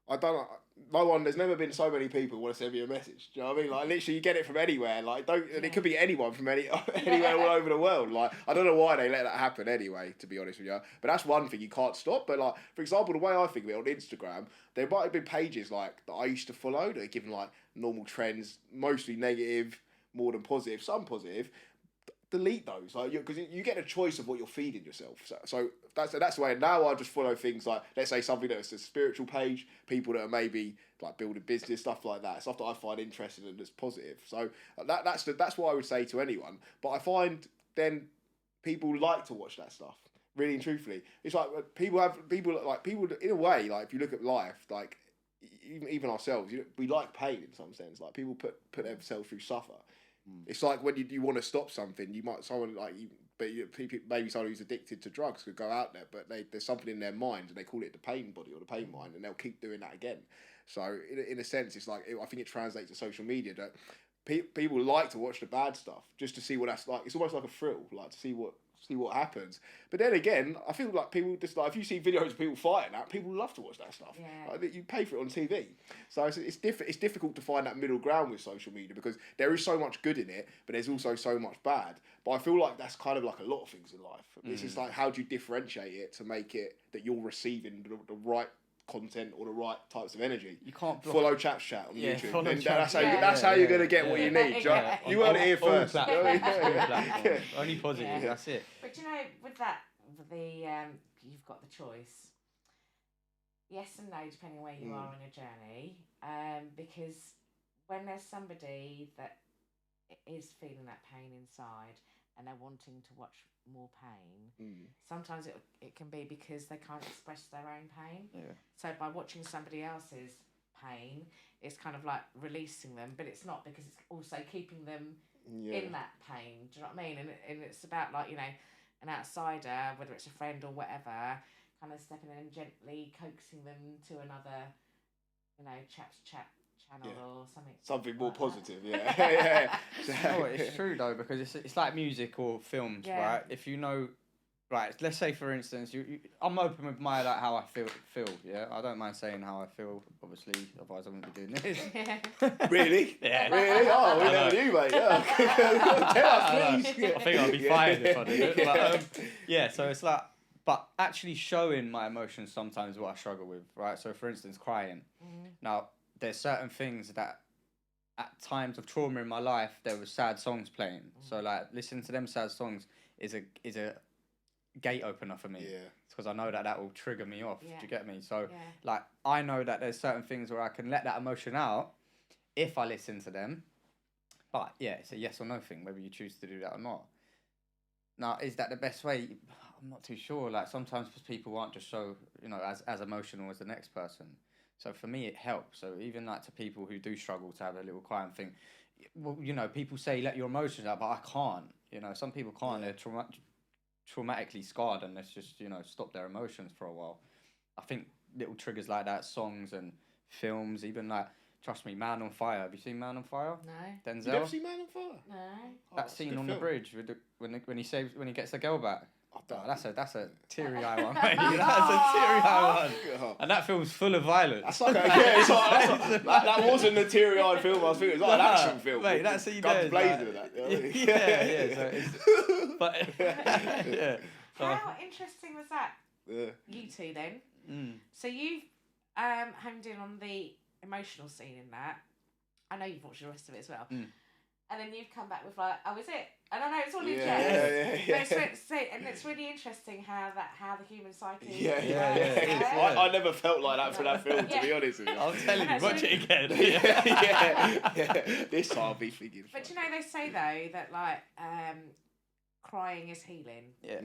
[SPEAKER 2] there's never been so many people who want to send me a message. Do you know what I mean? Like, literally, you get it from anywhere. Like, and it could be anyone from anywhere all over the world. Like, I don't know why they let that happen anyway, to be honest with you. But that's one thing you can't stop. But, like, for example, the way I think of it on Instagram, there might have been pages, like, that I used to follow that are giving, like, normal trends, mostly negative, more than positive, some positive. Delete those, like, because you get a choice of what you're feeding yourself. So that's the way. Now I just follow things like, let's say something that's a spiritual page, people that are maybe like building business, stuff like that, stuff that I find interesting and that's positive. So that's what I would say to anyone. But I find then people like to watch that stuff. Really and truthfully, it's like people in a way, like if you look at life, like even ourselves, we like pain in some sense. Like people put themselves through suffer. It's like when you want to stop something, maybe someone who's addicted to drugs could go out there, but there's something in their mind and they call it the pain body or the pain mind, and they'll keep doing that again. So in a sense, it's like, I think it translates to social media that people like to watch the bad stuff just to see what that's like. It's almost like a thrill, like to see what happens. But then again, I feel like people just like, if you see videos of people fighting that, people love to watch that stuff. Like, you pay for it on TV. So it's difficult to find that middle ground with social media, because there is so much good in it, but there's also so much bad. But I feel like that's kind of like a lot of things in life. It's just like, how do you differentiate it to make it that you're receiving the right content or the right types of energy?
[SPEAKER 1] You can't
[SPEAKER 2] follow Chaps Chat on YouTube. That's how you're gonna get what you need. You heard it here first.
[SPEAKER 1] Only positive. That's it.
[SPEAKER 3] But you know, with that, you've got the choice. yes and no, depending where you are on your journey. Because when there's somebody that is feeling that pain inside and they're wanting to watch more pain, sometimes it can be because they can't express their own pain.
[SPEAKER 1] Yeah.
[SPEAKER 3] So by watching somebody else's pain, it's kind of like releasing them, but it's not, because it's also keeping them in that pain. Do you know what I mean? And it's about, like, you know, an outsider, whether it's a friend or whatever, kind of stepping in and gently coaxing them to another, you know, Chaps chat channel or something.
[SPEAKER 2] Something more
[SPEAKER 3] like
[SPEAKER 2] positive,
[SPEAKER 3] that.
[SPEAKER 2] yeah.
[SPEAKER 1] No, it's true though, because it's like music or films, right? If you know, right, let's say for instance, I'm open with my, like, how I feel, yeah? I don't mind saying how I feel, obviously, otherwise I wouldn't be doing this.
[SPEAKER 2] Really?
[SPEAKER 1] Yeah.
[SPEAKER 2] Really? Oh, we never knew, mate. Yeah. Tell us, please.
[SPEAKER 1] I think I'd be fired if I did it. But, yeah, so it's like, but actually showing my emotions sometimes is what I struggle with, right? So for instance, crying. Now, there's certain things that at times of trauma in my life, there were sad songs playing. So like listening to them sad songs is a gate opener for me.
[SPEAKER 2] Yeah.
[SPEAKER 1] Because I know that will trigger me off.
[SPEAKER 3] Yeah.
[SPEAKER 1] Do you get me? So like I know that there's certain things where I can let that emotion out if I listen to them. But yeah, it's a yes or no thing, whether you choose to do that or not. Now, is that the best way? I'm not too sure. Like sometimes people aren't just so, you know, as emotional as the next person. So for me, it helps. So even like to people who do struggle to have a little cry and think, well, you know, people say let your emotions out, but I can't. You know, some people can't. They're traumatically scarred, and let's just, you know, stop their emotions for a while. I think little triggers like that, songs and films, even like, trust me, Man on Fire. Have you seen Man on Fire?
[SPEAKER 3] No.
[SPEAKER 1] Denzel.
[SPEAKER 2] You never seen Man on Fire?
[SPEAKER 3] No.
[SPEAKER 1] That scene on the bridge with when he gets the girl back. Oh, that's a teary eye one, mate. That's a teary eye one. And that film's full of violence.
[SPEAKER 2] That's like that wasn't a teary-eyed film. I was thinking it was like an action film.
[SPEAKER 1] Mate, that's what you
[SPEAKER 2] Guns
[SPEAKER 1] do.
[SPEAKER 2] blazing and that. You know what I mean?
[SPEAKER 1] Yeah. So it's, but yeah. So,
[SPEAKER 3] how interesting was that?
[SPEAKER 2] Yeah.
[SPEAKER 3] You two then. So you've honed in on the emotional scene in that. I know you've watched the rest of it as well. And then you've come back with like, oh, is it? And I know it's all in jest. And it's really interesting how the human psyche.
[SPEAKER 2] Yeah. I never felt like that for that film, to be honest with you.
[SPEAKER 1] I'm telling you, watch it again.
[SPEAKER 2] This time I'll be thinking.
[SPEAKER 3] But you know, they say though that like crying is healing.
[SPEAKER 1] Yeah.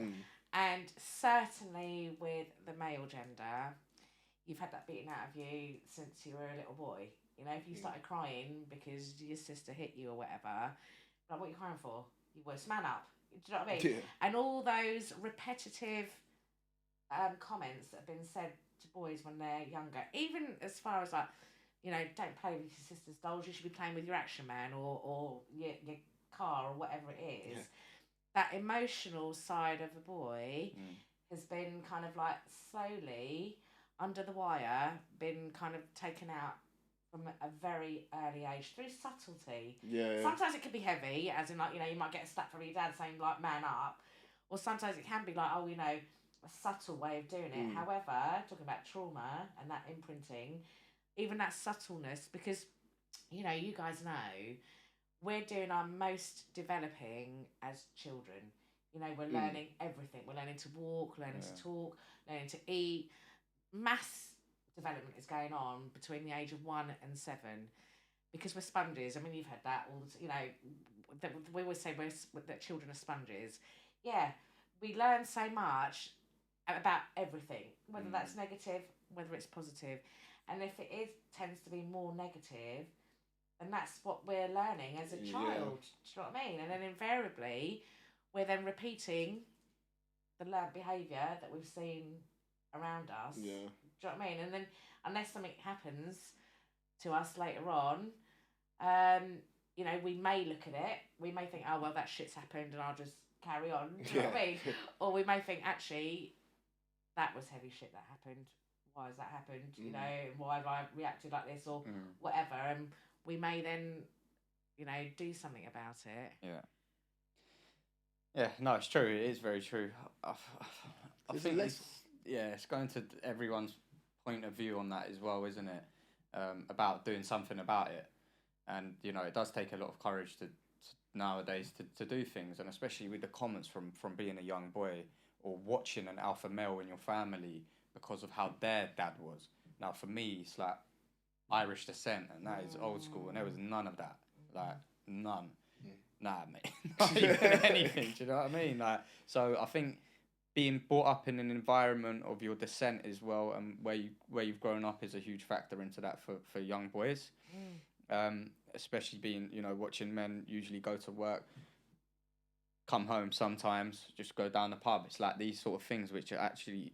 [SPEAKER 3] And certainly with the male gender, you've had that beaten out of you since you were a little boy. You know, if you started crying because your sister hit you or whatever, like, what are you crying for? You worse, man up. Do you know what I mean?
[SPEAKER 2] Yeah.
[SPEAKER 3] And all those repetitive comments that have been said to boys when they're younger, even as far as like, you know, don't play with your sister's dolls, you should be playing with your Action Man or your car or whatever it is. Yeah. That emotional side of a boy has been kind of like slowly, under the wire, been kind of taken out from a very early age through subtlety.
[SPEAKER 2] Yeah.
[SPEAKER 3] Sometimes it can be heavy, as in like, you know, you might get a slap from your dad saying like man up, or sometimes it can be like, oh, you know, a subtle way of doing it. However, talking about trauma and that imprinting, even that subtleness, because, you know, you guys know we're doing our most developing as children. You know, we're learning everything. We're learning to walk, learning to talk, learning to eat. Mass development is going on between the age of 1 and 7 because we're sponges. I mean, you've had that all, you know, we always say that children are sponges. Yeah, we learn so much about everything, whether that's negative, whether it's positive. And if it tends to be more negative, then that's what we're learning as a child. Do you know what I mean? And then invariably, we're then repeating the learned behaviour that we've seen around us.
[SPEAKER 2] Yeah.
[SPEAKER 3] Do you know what I mean? And then unless something happens to us later on, you know, we may look at it, we may think, oh, well, that shit's happened and I'll just carry on. Do you know what I mean? Or we may think, actually, that was heavy shit that happened. Why has that happened? You know, why have I reacted like this or whatever? And we may then, you know, do something about it.
[SPEAKER 1] Yeah. Yeah, no, it's true. It is very true. I think it's going to everyone's point of view on that as well, isn't it? About doing something about it. And, you know, it does take a lot of courage to nowadays to do things, and especially with the comments from being a young boy or watching an alpha male in your family because of how their dad was. Now for me, it's like Irish descent, and that is old school, and there was none of that. Like none. Nah, mate. Not even anything. Do you know what I mean? Like, so I think being brought up in an environment of your descent as well, and where you've grown up is a huge factor into that for young boys. Especially being, you know, watching men usually go to work, come home sometimes, just go down the pub. It's like these sort of things which are actually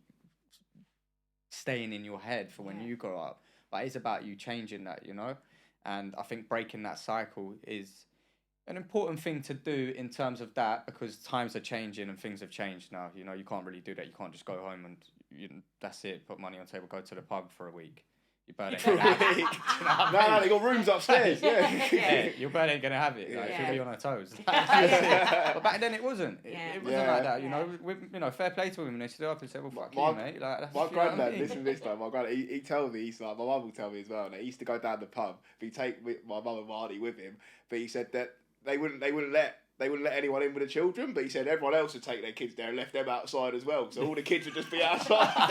[SPEAKER 1] staying in your head for when you grow up. But it's about you changing that, you know? And I think breaking that cycle is an important thing to do in terms of that, because times are changing and things have changed now. You know, you can't really do that. You can't just go home and that's it, put money on the table, go to the pub for a week. Your bird ain't gonna have it. You know what I mean?
[SPEAKER 2] No, they got rooms upstairs.
[SPEAKER 1] Yeah, your bird ain't gonna have it. Like, she'll be on her toes. But back then it wasn't. It wasn't like that. You know, fair play to women. They stood up and said, "Well, fuck you, mate." Like, that's,
[SPEAKER 2] my granddad, listen to this though. My granddad, he tells me, he's like, my mum will tell me as well. That he used to go down the pub. He'd take my mum and Marty with him, but he said that they wouldn't let anyone in with the children, but he said everyone else would take their kids there and left them outside as well. So all the kids would just be outside.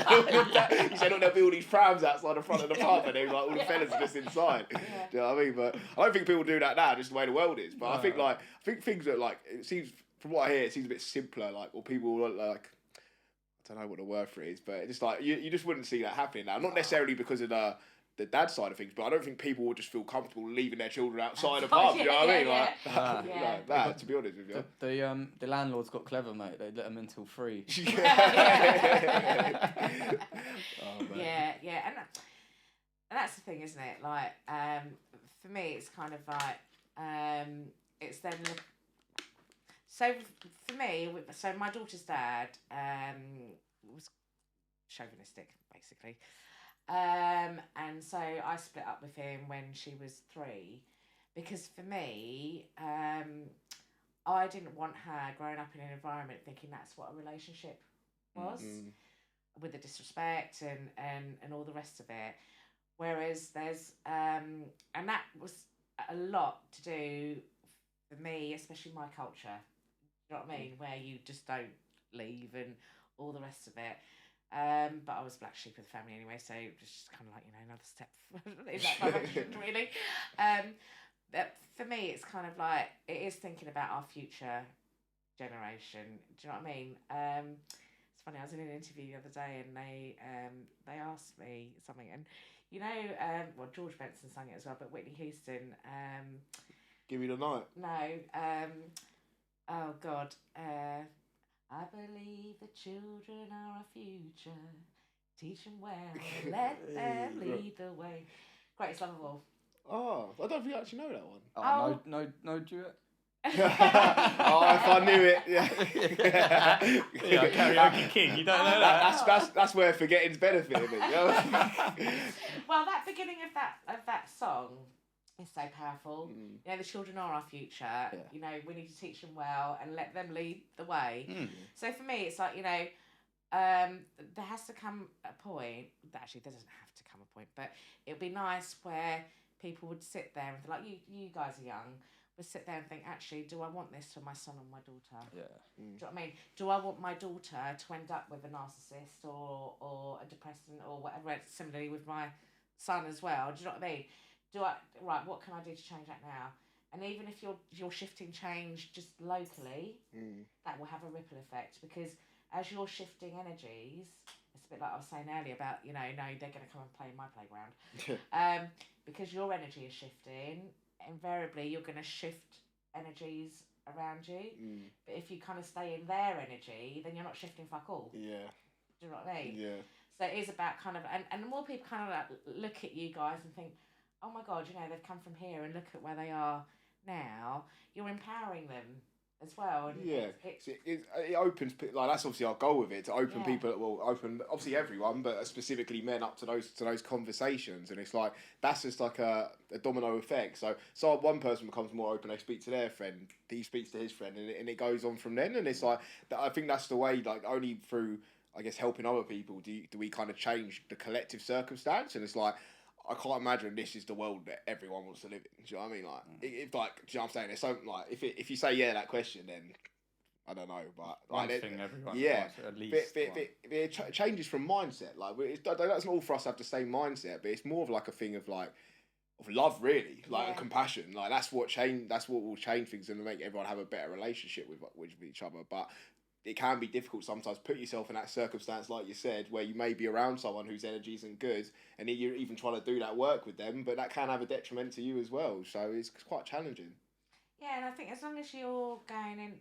[SPEAKER 2] He said, there'll be all these prams outside the front of the pub, and then like all the fellas are just inside. Do you know what I mean? But I don't think people do that now, just the way the world is. But I think things that like, it seems, from what I hear, it seems a bit simpler. Like, or people like, I don't know what the word for it is, but it's just like you just wouldn't see that happening now. Not necessarily because of the dad side of things, but I don't think people would just feel comfortable leaving their children outside a pub. You know what I mean? Like that, to be honest with you.
[SPEAKER 1] The landlords got clever, mate. They let them in till 3.
[SPEAKER 3] And that's the thing, isn't it? Like, for me, it's kind of like it's then. So for me, so my daughter's dad was chauvinistic, basically. And so I split up with him when she was 3, because for me, I didn't want her growing up in an environment thinking that's what a relationship was, with the disrespect and all the rest of it. Whereas there's, and that was a lot to do for me, especially my culture. You know what I mean? Where you just don't leave and all the rest of it. But I was black sheep of the family anyway, so just kind of like, another step in that direction, really. But for me, it's kind of like, it is thinking about our future generation. Do you know what I mean? It's funny, I was in an interview the other day and they asked me something, and well, George Benson sang it as well, but Whitney Houston.
[SPEAKER 2] Give me the night.
[SPEAKER 3] No. Oh God. I believe the children are our future. Teach them well, let them lead the way. Greatest love of all.
[SPEAKER 2] Oh, I don't think I actually know that one.
[SPEAKER 1] Oh. No duet.
[SPEAKER 2] If I knew it, yeah.
[SPEAKER 1] Karaoke king, you don't know that.
[SPEAKER 2] That's where forgetting's benefiting me.
[SPEAKER 3] Well, that beginning of that song is so powerful. The children are our future. Yeah. We need to teach them well and let them lead the way. So for me, it's like, there has to come a point. Actually, there doesn't have to come a point, but it would be nice where people would sit there and like, you guys are young, would sit there and think, actually, do I want this for my son or my daughter? Yeah. Do you know what I mean? Do I want my daughter to end up with a narcissist or a depressant or whatever? Similarly with my son as well. Do you know what I mean? What can I do to change that now? And even if you're shifting change just locally, that will have a ripple effect, because as you're shifting energies, it's a bit like I was saying earlier about, no, they're going to come and play in my playground. Because your energy is shifting, invariably you're going to shift energies around you. But if you kind of stay in their energy, then you're not shifting fuck all. Yeah. Do you know what I mean? Yeah. So it is about kind of, and the more people kind of like look at you guys and think, oh my God, they've come from here and look at where they are now, you're empowering them as well. And
[SPEAKER 2] it opens, like, that's obviously our goal with it, to open people, open obviously everyone, but specifically men up to those conversations. And it's like, that's just like a domino effect. So one person becomes more open, they speak to their friend, he speaks to his friend, and it goes on from then. And it's like, I think that's the way, like, only through, I guess, helping other people do we kind of change the collective circumstance. And it's like, I can't imagine this is the world that everyone wants to live in. Do you know what I mean? Like, if like, do you know what I'm saying? There's something like, if you say that question, then I don't know, but
[SPEAKER 1] One
[SPEAKER 2] like,
[SPEAKER 1] thing everyone
[SPEAKER 2] yeah,
[SPEAKER 1] wants, at least.
[SPEAKER 2] it changes from mindset. Like that's not all for us to have the same mindset, but it's more of like a thing of like of love, really, like and compassion. Like that's what will change things and make everyone have a better relationship with each other. But it can be difficult sometimes. Put yourself in that circumstance, like you said, where you may be around someone whose energy isn't good, and you're even trying to do that work with them, but that can have a detriment to you as well. So it's quite challenging.
[SPEAKER 3] Yeah, and I think as long as you're going in,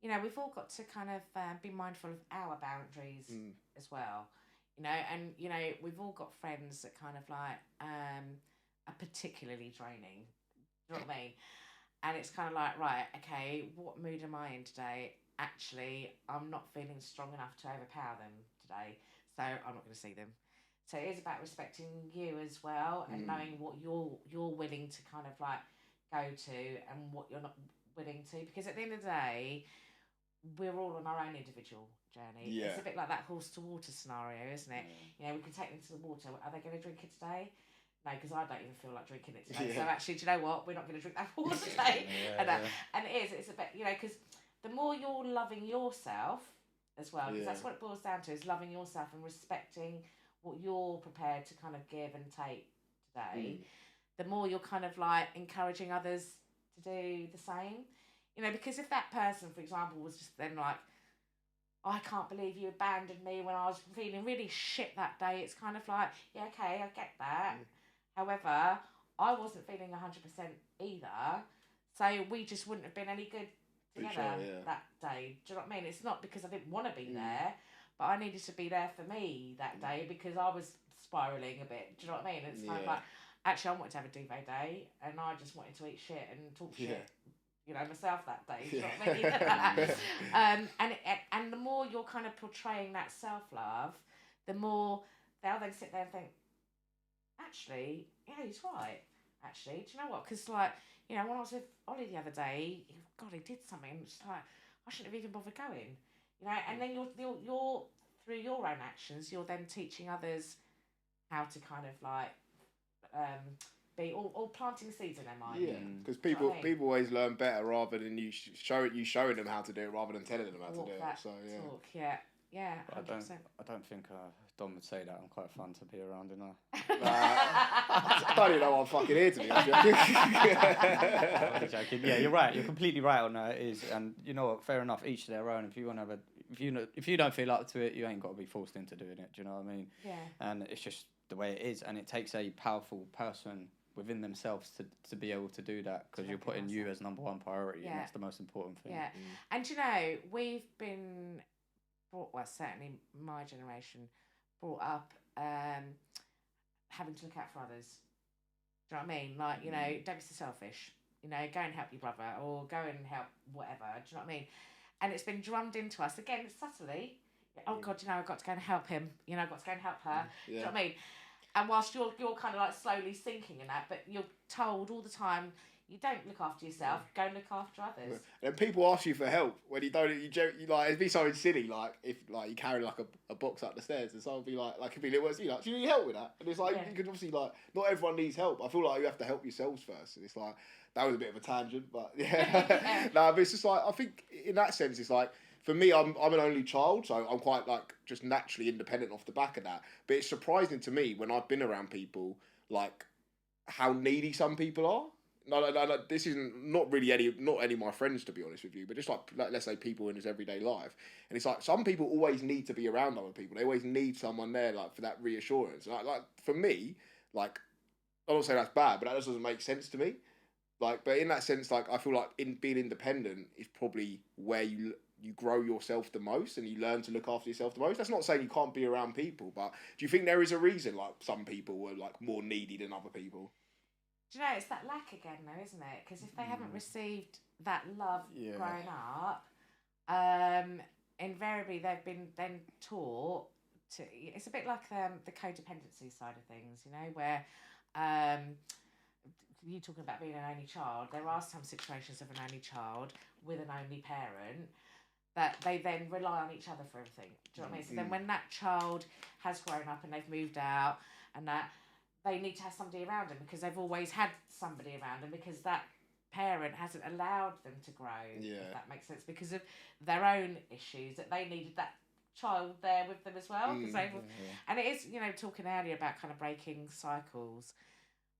[SPEAKER 3] you know, we've all got to kind of be mindful of our boundaries as well. You know, and you know, we've all got friends that kind of like are particularly draining. Do you know what I mean? And it's kind of like, right, okay, what mood am I in today? Actually, I'm not feeling strong enough to overpower them today, so I'm not going to see them. So it is about respecting you as well and knowing what you're willing to kind of like go to and what you're not willing to, because at the end of the day, we're all on our own individual journey.
[SPEAKER 2] Yeah.
[SPEAKER 3] It's a bit like that horse to water scenario, isn't it? You know, we can take them to the water. Are they going to drink it today? No, because I don't even feel like drinking it today. So actually, do you know what? We're not going to drink that water today. And it is. It's a bit, you know, because the more you're loving yourself as well, because that's what it boils down to, is loving yourself and respecting what you're prepared to kind of give and take today, the more you're kind of like encouraging others to do the same. You know, because if that person, for example, was just then like, I can't believe you abandoned me when I was feeling really shit that day, it's kind of like, yeah, okay, I get that. However, I wasn't feeling 100% either, so we just wouldn't have been any good together that day. Do you know what I mean? It's not because I didn't want to be there, but I needed to be there for me that day because I was spiralling a bit. Do you know what I mean? It's kind of like, actually, I wanted to have a duvet day, and I just wanted to eat shit and talk shit. You know, myself that day. Do you know what I mean? And the more you're kind of portraying that self-love, the more they'll then sit there and think, actually, yeah, he's right. Actually, do you know what? Because, like, you know, when I was with Ollie the other day, God, he did something. It's like, I shouldn't have even bothered going. You know, and then you're through your own actions, you're then teaching others how to kind of like be all planting seeds in their mind.
[SPEAKER 2] Yeah, because people always learn better rather than you showing them how to do it rather than telling them how to do it. So
[SPEAKER 3] yeah, 100%.
[SPEAKER 1] I don't think Dom would say that. I'm quite fun to be around, you know.
[SPEAKER 2] I don't even know why I'm fucking here to be honest.
[SPEAKER 1] I'm joking. Yeah, you're right. You're completely right on that. It is, and you know what? Fair enough. Each to their own. If you want to have if you don't feel up to it, you ain't got to be forced into doing it. Do you know what I mean?
[SPEAKER 3] Yeah.
[SPEAKER 1] And it's just the way it is, and it takes a powerful person within themselves to be able to do that, because you're putting you as number one priority, and that's the most important thing.
[SPEAKER 3] Yeah, and you know, we've been brought, well, certainly my generation, brought up having to look out for others. Do you know what I mean? Like, you know, don't be so selfish. You know, go and help your brother, or go and help whatever. Do you know what I mean? And it's been drummed into us again subtly. Oh God, you know, I've got to go and help him. You know, I've got to go and help her. Do you know what I mean? And whilst you're kind of like slowly sinking in that, but you're told all the time, you don't look after yourself, go and look after others.
[SPEAKER 2] And people ask you for help when you don't. You like, it'd be something silly, like if like you carry like a box up the stairs, and someone be like it'd be little words, like, do you need help with that? And it's like you can obviously like, not everyone needs help. I feel like you have to help yourselves first, and it's like that was a bit of a tangent, but yeah. No, but it's just like, I think in that sense, it's like, for me, I'm an only child, so I'm quite like just naturally independent off the back of that. But it's surprising to me when I've been around people, like how needy some people are. No, this isn't not any of my friends, to be honest with you, but just like let's say people in his everyday life, and it's like some people always need to be around other people. They always need someone there, like for that reassurance. And like for me, like I don't say that's bad, but that just doesn't make sense to me. Like, but in that sense, like I feel like in being independent is probably where you grow yourself the most and you learn to look after yourself the most. That's not saying you can't be around people, but do you think there is a reason like some people were like more needy than other people?
[SPEAKER 3] Do you know, it's that lack again though, isn't it? Because if they haven't received that love growing up, invariably they've been then taught to, it's a bit like the codependency side of things, you know, where you talking about being an only child, there are some situations of an only child with an only parent that they then rely on each other for everything. Do you know what I mean? So then when that child has grown up and they've moved out and that, they need to have somebody around them because they've always had somebody around them, because that parent hasn't allowed them to grow,
[SPEAKER 2] Yeah.
[SPEAKER 3] if that makes sense, because of their own issues, that they needed that child there with them as well. And it is, talking earlier about kind of breaking cycles,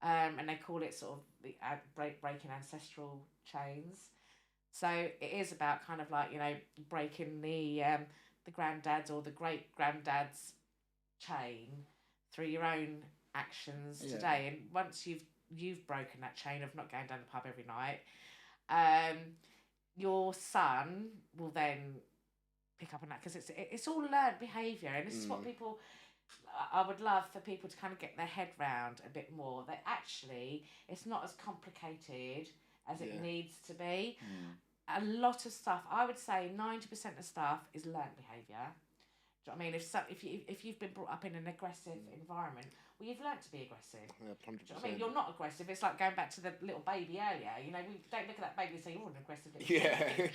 [SPEAKER 3] and they call it sort of the breaking ancestral chains. So it is about kind of like, breaking the granddad's or the great granddad's chain through your own actions today. And once you've broken that chain of not going down the pub every night, your son will then pick up on that, because it's all learned behaviour, and this is what people. I would love for people to kind of get their head round a bit more, that actually it's not as complicated as it needs to be. A lot of stuff, I would say 90% of stuff is learnt behaviour. Do you know what I mean? If you've been brought up in an aggressive environment, well, you've learnt to be aggressive.
[SPEAKER 2] Yeah, 100%.
[SPEAKER 3] Do you know what I mean? You're not aggressive. It's like going back to the little baby earlier. We don't look at that baby and say, you're an aggressive little baby.
[SPEAKER 2] Yeah.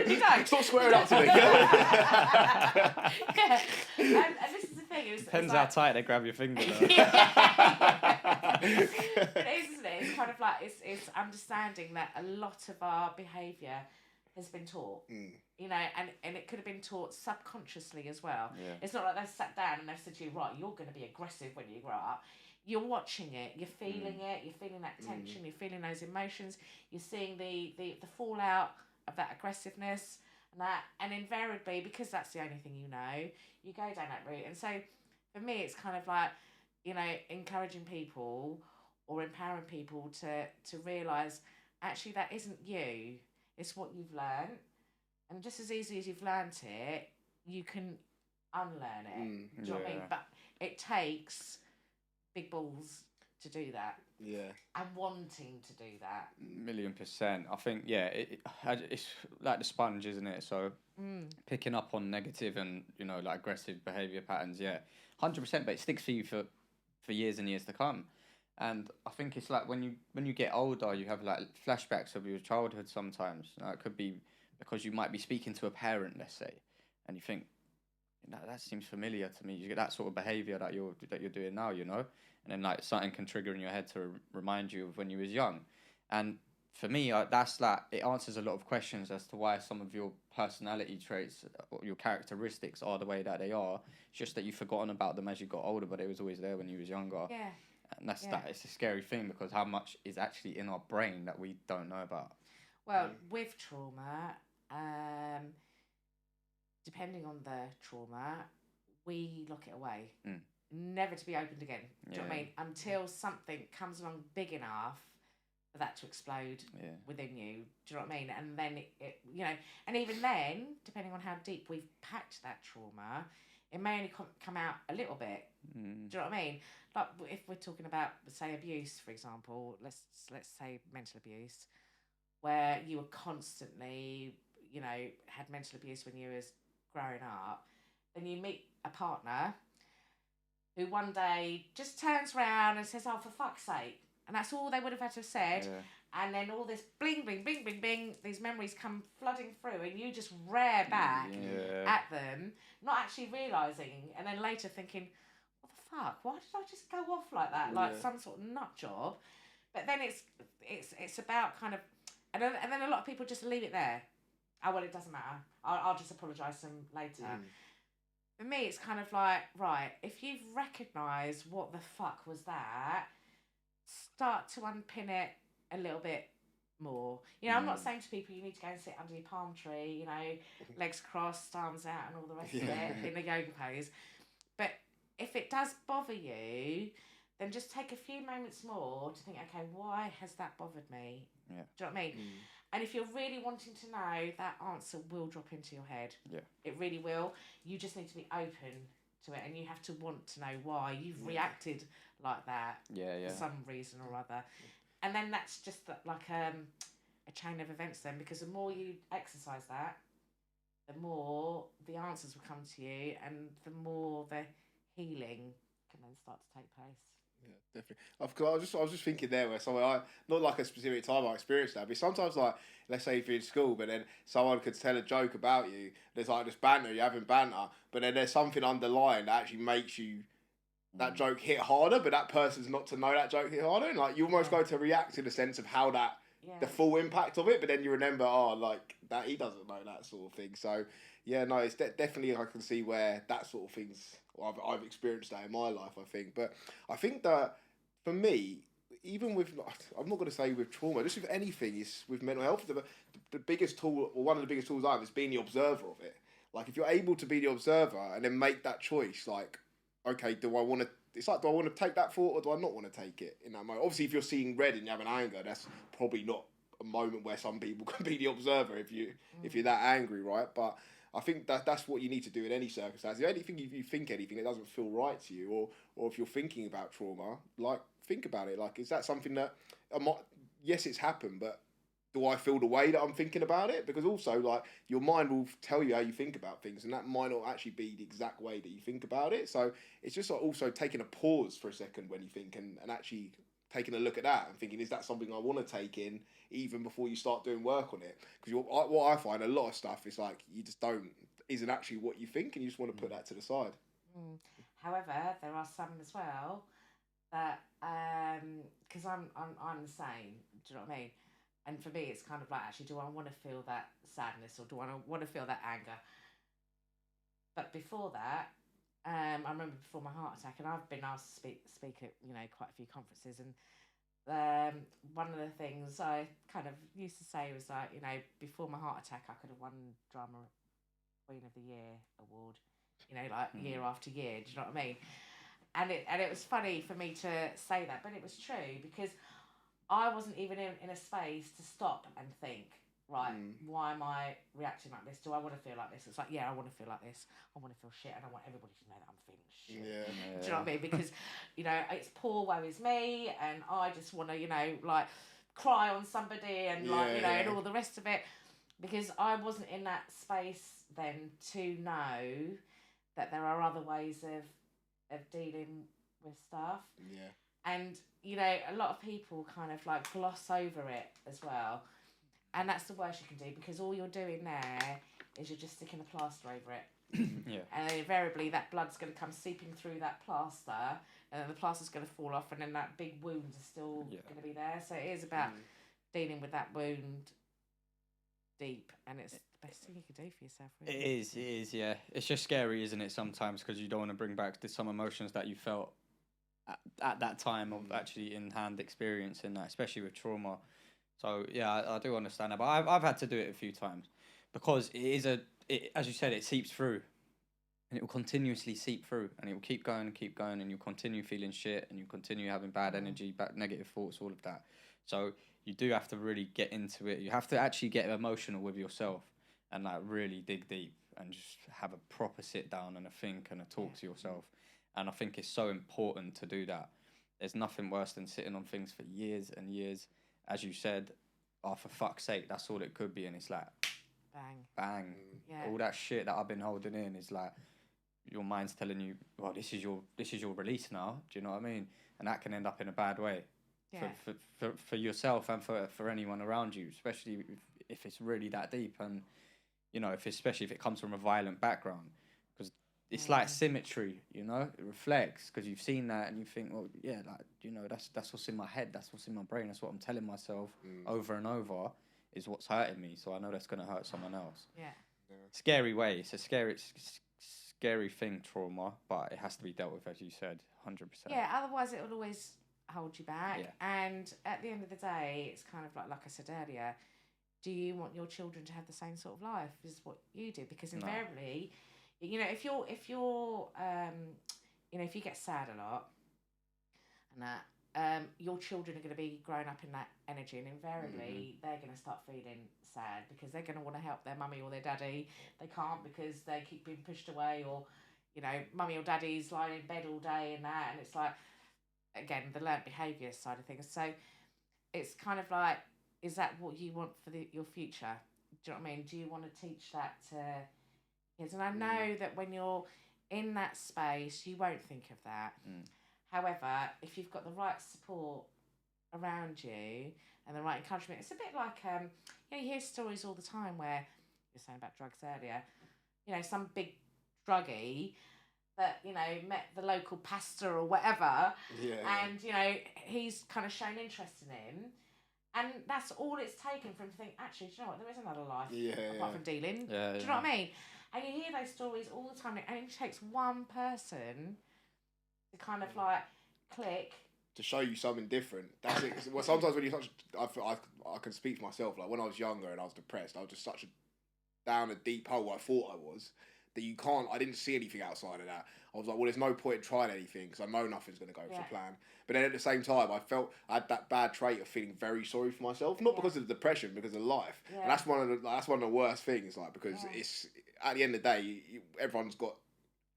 [SPEAKER 3] You don't.
[SPEAKER 2] Stop swearing up to me.
[SPEAKER 3] Yeah. And this is the thing.
[SPEAKER 1] Depends how tight they grab your finger, though.
[SPEAKER 3] It is, isn't it? It's kind of like, it's understanding that a lot of our behaviour has been taught. And it could have been taught subconsciously as well.
[SPEAKER 1] Yeah.
[SPEAKER 3] It's not like they've sat down and they've said to you, right, you're going to be aggressive when you grow up. You're watching it, you're feeling it, you're feeling that tension, you're feeling those emotions, you're seeing the fallout of that aggressiveness and invariably, because that's the only thing you go down that route. And so for me, it's kind of like, encouraging people or empowering people to realise, actually, that isn't you, it's what you've learned. And just as easily as you've learnt it, you can unlearn it. Do you know what I mean? But it takes big balls to do that.
[SPEAKER 2] Yeah.
[SPEAKER 3] And wanting to do that.
[SPEAKER 1] 1,000,000%. I think, it's like the sponge, isn't it? So picking up on negative and, like aggressive behaviour patterns, 100%, but it sticks for you for years and years to come. And I think it's like when you get older, you have like flashbacks of your childhood sometimes. It could be because you might be speaking to a parent, let's say, and you think, that seems familiar to me. You get that sort of behaviour that you're doing now, and then like something can trigger in your head to remind you of when you was young. And for me, that's like, it answers a lot of questions as to why some of your personality traits or your characteristics are the way that they are. It's just that you've forgotten about them as you got older, but it was always there when you was younger.
[SPEAKER 3] Yeah.
[SPEAKER 1] And that's that. It's a scary thing, because how much is actually in our brain that we don't know about.
[SPEAKER 3] Well, with trauma, depending on the trauma, we lock it away, never to be opened again. Do you know what I mean? Until something comes along big enough for that to explode within you. Do you know what I mean? And then it and even then, depending on how deep we've packed that trauma, it may only come out a little bit. Do you know what I mean? Like if we're talking about, say, abuse, for example, let's say mental abuse, where you were constantly, had mental abuse when you was growing up, then you meet a partner who one day just turns around and says, oh, for fuck's sake. And that's all they would have had to have said. Yeah. And then all this bling, bling, bing, bing, bing, these memories come flooding through, and you just rear back at them, not actually realising, and then later thinking, what the fuck? Why did I just go off like that? Like some sort of nut job. But then it's about kind of, and then a lot of people just leave it there. Oh, well, it doesn't matter. I'll just apologise to them later. For me, it's kind of like, right, if you've recognised what the fuck was that, start to unpin it a little bit more. I'm not saying to people you need to go and sit under your palm tree, legs crossed, arms out, and all the rest of it in the yoga pose. But if it does bother you, then just take a few moments more to think, okay, why has that bothered me? Yeah. Do you know what I mean? And if you're really wanting to know, that answer will drop into your head. Yeah. It really will. You just need to be open to it, and you have to want to know why you've reacted like that for some reason or other. And then that's just like a chain of events then, because the more you exercise that, the more the answers will come to you, and the more the healing can then start to take place.
[SPEAKER 2] Yeah, definitely. I was just thinking there where someone, not like a specific time I experienced that, but sometimes, like, let's say if you're in school, but then someone could tell a joke about you, there's like this banter, you're having banter, but then there's something underlying that actually makes you that joke hit harder, but that person's not to know that joke hit harder. And like you almost go to react in the sense of how that the full impact of it, but then you remember, like that he doesn't know that sort of thing. So yeah, no, it's definitely I can see where that sort of things. Well, I've experienced that in my life, I think. But I think that for me, even with I'm not going to say with trauma, just with anything, is with mental health. The biggest tool, or one of the biggest tools I have, is being the observer of it. Like if you're able to be the observer and then make that choice, like okay, do I want to? It's like, do I want to take that thought or do I not want to take it in that moment? Obviously, if you're seeing red and you have an anger, that's probably not a moment where some people can be the observer if you're that angry, right? But I think that's what you need to do in any circumstance. If anything, if you think anything that doesn't feel right to you, or if you're thinking about trauma, like think about it. Like, is that something that yes, it's happened, but do I feel the way that I'm thinking about it? Because also, like, your mind will tell you how you think about things, and that might not actually be the exact way that you think about it. So it's just like also taking a pause for a second when you think, and actually taking a look at that and thinking, is that something I want to take in even before you start doing work on it? Because what I find, a lot of stuff is like you just isn't actually what you think, and you just want to put that to the side.
[SPEAKER 3] However, there are some as well that because I'm the same. Do you know what I mean? And for me, it's kind of like, actually, do I want to feel that sadness or do I want to feel that anger? But before that, I remember before my heart attack, and I've been asked to speak at quite a few conferences, and one of the things I kind of used to say was like, before my heart attack, I could have won Drama Queen of the Year award, year after year. Do you know what I mean? And it was funny for me to say that, but it was true because I wasn't even in a space to stop and think, right, why am I reacting like this? Do I want to feel like this? It's like, yeah, I want to feel like this. I want to feel shit. I don't want everybody to know that I'm feeling shit. Yeah. Do you know what I mean? Because, it's poor, woe is me, and I just want to, like, cry on somebody and, and all the rest of it. Because I wasn't in that space then to know that there are other ways of dealing with stuff.
[SPEAKER 2] Yeah.
[SPEAKER 3] And, a lot of people kind of like gloss over it as well. And that's the worst you can do because all you're doing there is you're just sticking a plaster over it.
[SPEAKER 1] Yeah.
[SPEAKER 3] And then invariably that blood's going to come seeping through that plaster and then the plaster's going to fall off and then that big wound is still going to be there. So it is about dealing with that wound deep, and it's the best thing you can do for yourself, really.
[SPEAKER 1] It is, yeah. It's just scary, isn't it, sometimes, because you don't want to bring back some emotions that you felt at that time of actually in-hand experiencing that, especially with trauma. So, yeah, I do understand that. But I've had to do it a few times because it is as you said, it seeps through. And it will continuously seep through, and it will keep going, and you'll continue feeling shit, and you'll continue having bad energy, negative thoughts, all of that. So you do have to really get into it. You have to actually get emotional with yourself and like really dig deep and just have a proper sit down and a think and a talk to yourself. And I think it's so important to do that. There's nothing worse than sitting on things for years and years. As you said, for fuck's sake, that's all it could be. And it's like, bang. Yeah. All that shit that I've been holding in is like, your mind's telling you, well, this is your release now. Do you know what I mean? And that can end up in a bad way for yourself and for anyone around you, especially if it's really that deep and, especially if it comes from a violent background. Because it's like symmetry, it reflects because you've seen that and you think, well, yeah, like, that's what's in my head. That's what's in my brain. That's what I'm telling myself over and over is what's hurting me. So I know that's going to hurt someone else.
[SPEAKER 3] Yeah.
[SPEAKER 1] Scary way. It's a scary thing, trauma, but it has to be dealt with, as you said, 100%.
[SPEAKER 3] Yeah, otherwise it will always hold you back. Yeah. And at the end of the day, it's kind of like I said earlier, do you want your children to have the same sort of life as what you do? Because invariably, if you're if you get sad a lot and that, your children are going to be growing up in that energy, and invariably they're going to start feeling sad because they're going to want to help their mummy or their daddy. They can't because they keep being pushed away, or mummy or daddy's lying in bed all day and that, and it's like, again, the learnt behaviour side of things. So it's kind of like, is that what you want for your future? Do you know what I mean? Do you want to teach that to kids? And I know that when you're in that space, you won't think of that. However, if you've got the right support around you and the right encouragement, it's a bit like, you hear stories all the time where, you're saying about drugs earlier, some big druggie that, you know, met the local pastor or whatever,
[SPEAKER 2] Yeah.
[SPEAKER 3] and, you know, he's kind of shown interest in him. And that's all it's taken for him to think, actually, do you know what, there is another life apart from dealing.
[SPEAKER 1] Yeah,
[SPEAKER 3] do you know what I mean? And you hear those stories all the time, and it takes one person to kind of like click.
[SPEAKER 2] To show you something different. That's it. Well, sometimes when you're such, I can speak for myself. Like when I was younger and I was depressed, I was just such a down a deep hole. I thought I was that you can't. I didn't see anything outside of that. I was like, well, there's no point in trying anything because I know nothing's going to go to plan. But then at the same time, I had that bad trait of feeling very sorry for myself, not because of the depression, because of life. Yeah. And that's one of the worst things. Like because it's at the end of the day, everyone's got.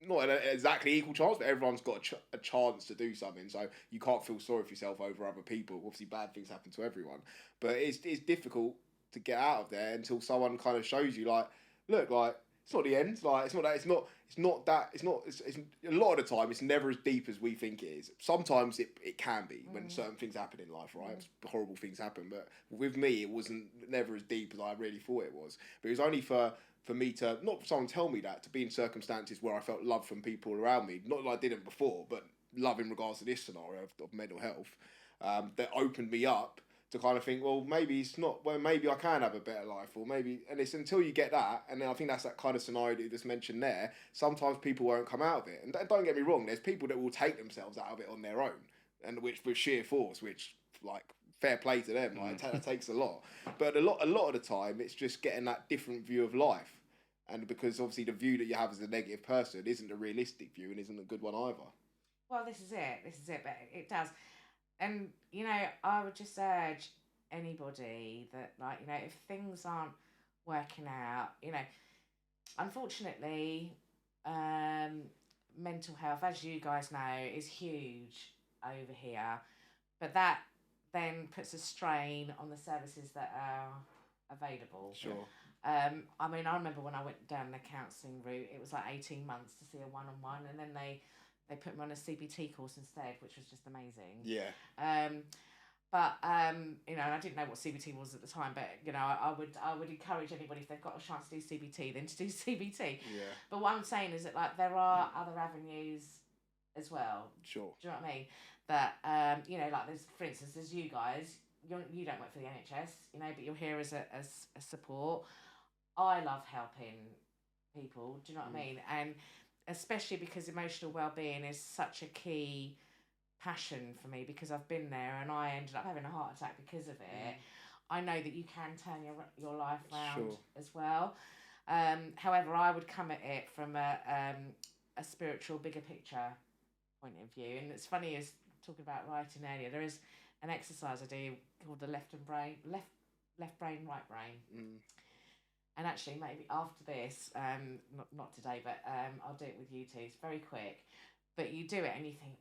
[SPEAKER 2] Not an exactly equal chance, but everyone's got a chance to do something. So you can't feel sorry for yourself over other people. Obviously, bad things happen to everyone, but it's difficult to get out of there until someone kind of shows you, like, look, like it's not the end. Like it's a lot of the time it's never as deep as we think it is. Sometimes it can be when certain things happen in life, right? Horrible things happen, but with me, it wasn't never as deep as I really thought it was. But it was only for me to, not for someone to tell me that, to be in circumstances where I felt love from people around me, not that I didn't before, but love in regards to this scenario of mental health, that opened me up to kind of think, well, maybe it's not, well, maybe I can have a better life, or maybe, and it's until you get that, and then I think that's that kind of scenario that you just mentioned there, sometimes people won't come out of it. And don't get me wrong, there's people that will take themselves out of it on their own, and which with sheer force, which, like, fair play to them, like, that takes a lot. But a lot of the time, it's just getting that different view of life. And because obviously the view that you have as a negative person isn't a realistic view and isn't a good one either.
[SPEAKER 3] Well, this is it, but it does. And, you know, I would just urge anybody that, like, you know, if things aren't working out, you know, unfortunately, mental health, as you guys know, is huge over here. But that then puts a strain on the services that are available.
[SPEAKER 2] Sure.
[SPEAKER 3] I mean, I remember when I went down the counselling route, it was like 18 months to see a one-on-one, and then they put me on a CBT course instead, which was just amazing.
[SPEAKER 2] Yeah.
[SPEAKER 3] But you know, and I didn't know what CBT was at the time, but you know, I would encourage anybody, if they've got a chance to do CBT, then to do CBT.
[SPEAKER 2] Yeah.
[SPEAKER 3] But what I'm saying is that, like, there are other avenues as well.
[SPEAKER 2] Sure.
[SPEAKER 3] Do you know what I mean? That you know, like, there's, for instance, there's you guys. You don't work for the NHS, you know, but you're here as a support. I love helping people. Do you know what I mean? And especially because emotional well-being is such a key passion for me, because I've been there and I ended up having a heart attack because of it. I know that you can turn your life around as well. However, I would come at it from a spiritual, bigger picture point of view. And it's funny, as talking about writing earlier, there is an exercise I do called the left brain, right brain. And actually, maybe after this, not today, but I'll do it with you two. It's very quick, but you do it and you think,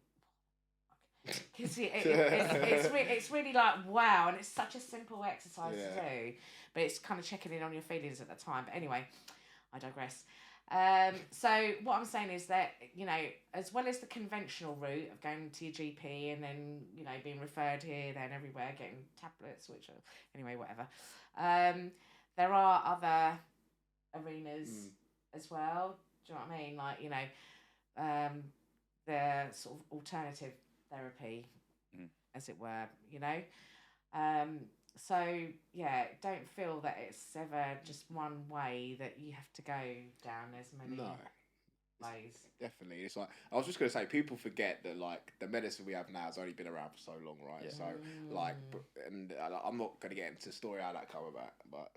[SPEAKER 3] because it's really like, wow, and it's such a simple exercise to do, but it's kind of checking in on your feelings at the time. But anyway, I digress. So what I'm saying is that, you know, as well as the conventional route of going to your GP and then, you know, being referred here, there and everywhere, getting tablets, which are, anyway, whatever. There are other arenas as well. Do you know what I mean? Like, you know, the sort of alternative therapy, as it were, you know. So, yeah, don't feel that it's ever just one way that you have to go down. There's many ways.
[SPEAKER 2] Definitely. It's like, I was just going to say, people forget that, like, the medicine we have now has only been around for so long, right? Yeah. So, like, and I'm not going to get into the story how that come about, but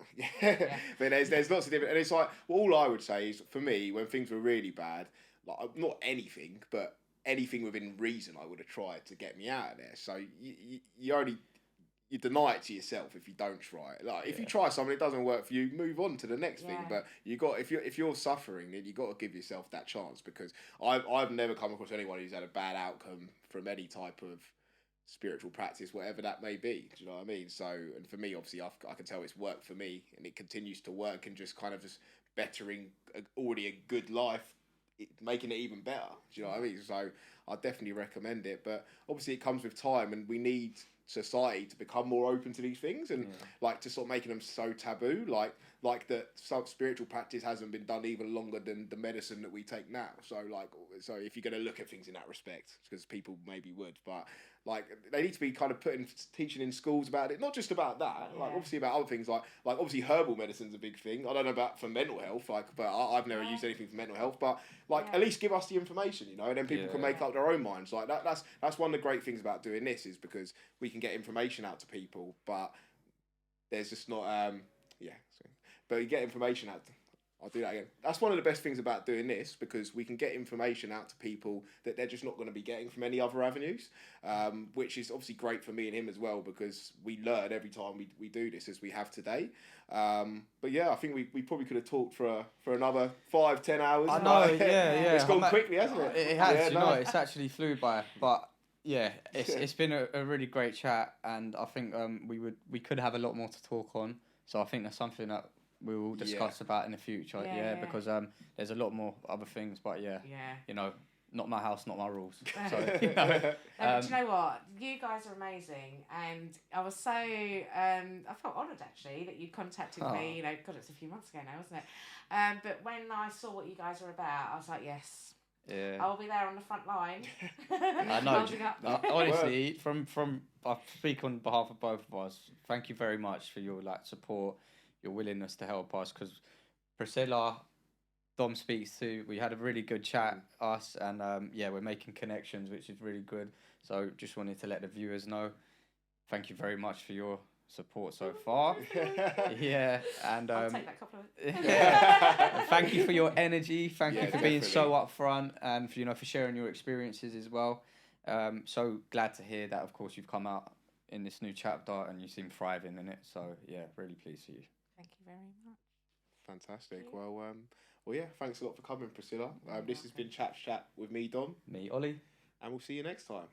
[SPEAKER 2] but there's lots of different, and it's like, well, all I would say is, for me, when things were really bad, like, not anything, but anything within reason, I would have tried to get me out of there. So you deny it to yourself if you don't try it. Like, if you try something, it doesn't work for you, move on to the next thing. But if you're suffering, then you got to give yourself that chance, because I've never come across anyone who's had a bad outcome from any type of spiritual practice, whatever that may be. Do you know what I mean? So, and for me, obviously, I can tell it's worked for me, and it continues to work, and just kind of just bettering already a good life, making it even better. Do you know what I mean? So I definitely recommend it, but obviously it comes with time, and we need society to become more open to these things, and like to sort of making them so taboo, like that some spiritual practice hasn't been done even longer than the medicine that we take now. So if you're going to look at things in that respect, because people maybe would, but like they need to be kind of teaching in schools about it, not just about that, like obviously about other things, like obviously herbal medicine's a big thing. I don't know about for mental health, but I've never used anything for mental health, but at least give us the information, and then people can make up their own minds. Like that's one of the great things about doing this, is because we can get information out to people, but there's just not but you get information out. I'll do that again. That's one of the best things about doing this, because we can get information out to people that they're just not going to be getting from any other avenues, which is obviously great for me and him as well, because we learn every time we do this, as we have today. But yeah, I think we probably could have talked for another 5-10 hours.
[SPEAKER 1] I know, yeah.
[SPEAKER 2] It's gone quickly, hasn't it?
[SPEAKER 1] It has, it's actually flew by. But yeah, it's been a really great chat, and I think we could have a lot more to talk on. So I think that's something that we will discuss about in the future, because there's a lot more other things, but not my house, not my rules. So,
[SPEAKER 3] but do you know what? You guys are amazing, and I was so I felt honoured actually that you contacted me. God, it's a few months ago now, isn't it? But when I saw what you guys are about, I was like, yes.
[SPEAKER 1] Yeah.
[SPEAKER 3] I'll be there on the front line.
[SPEAKER 1] I know. Honestly, I speak on behalf of both of us. Thank you very much for your support, your willingness to help us, because Priscilla, Dom speaks to. We had a really good chat, us, and we're making connections, which is really good. So just wanted to let the viewers know. Thank you very much for your support so far. And
[SPEAKER 3] I'll take that compliment.
[SPEAKER 1] thank you for your energy. Thank you for being so upfront, and for sharing your experiences as well. So glad to hear that. Of course, you've come out in this new chapter and you seem thriving in it. So really pleased for you.
[SPEAKER 3] Thank you very much.
[SPEAKER 2] Fantastic. Well, thanks a lot for coming, Priscilla. This has been Chaps Chat with me, Dom.
[SPEAKER 1] Me, Oli.
[SPEAKER 2] And we'll see you next time.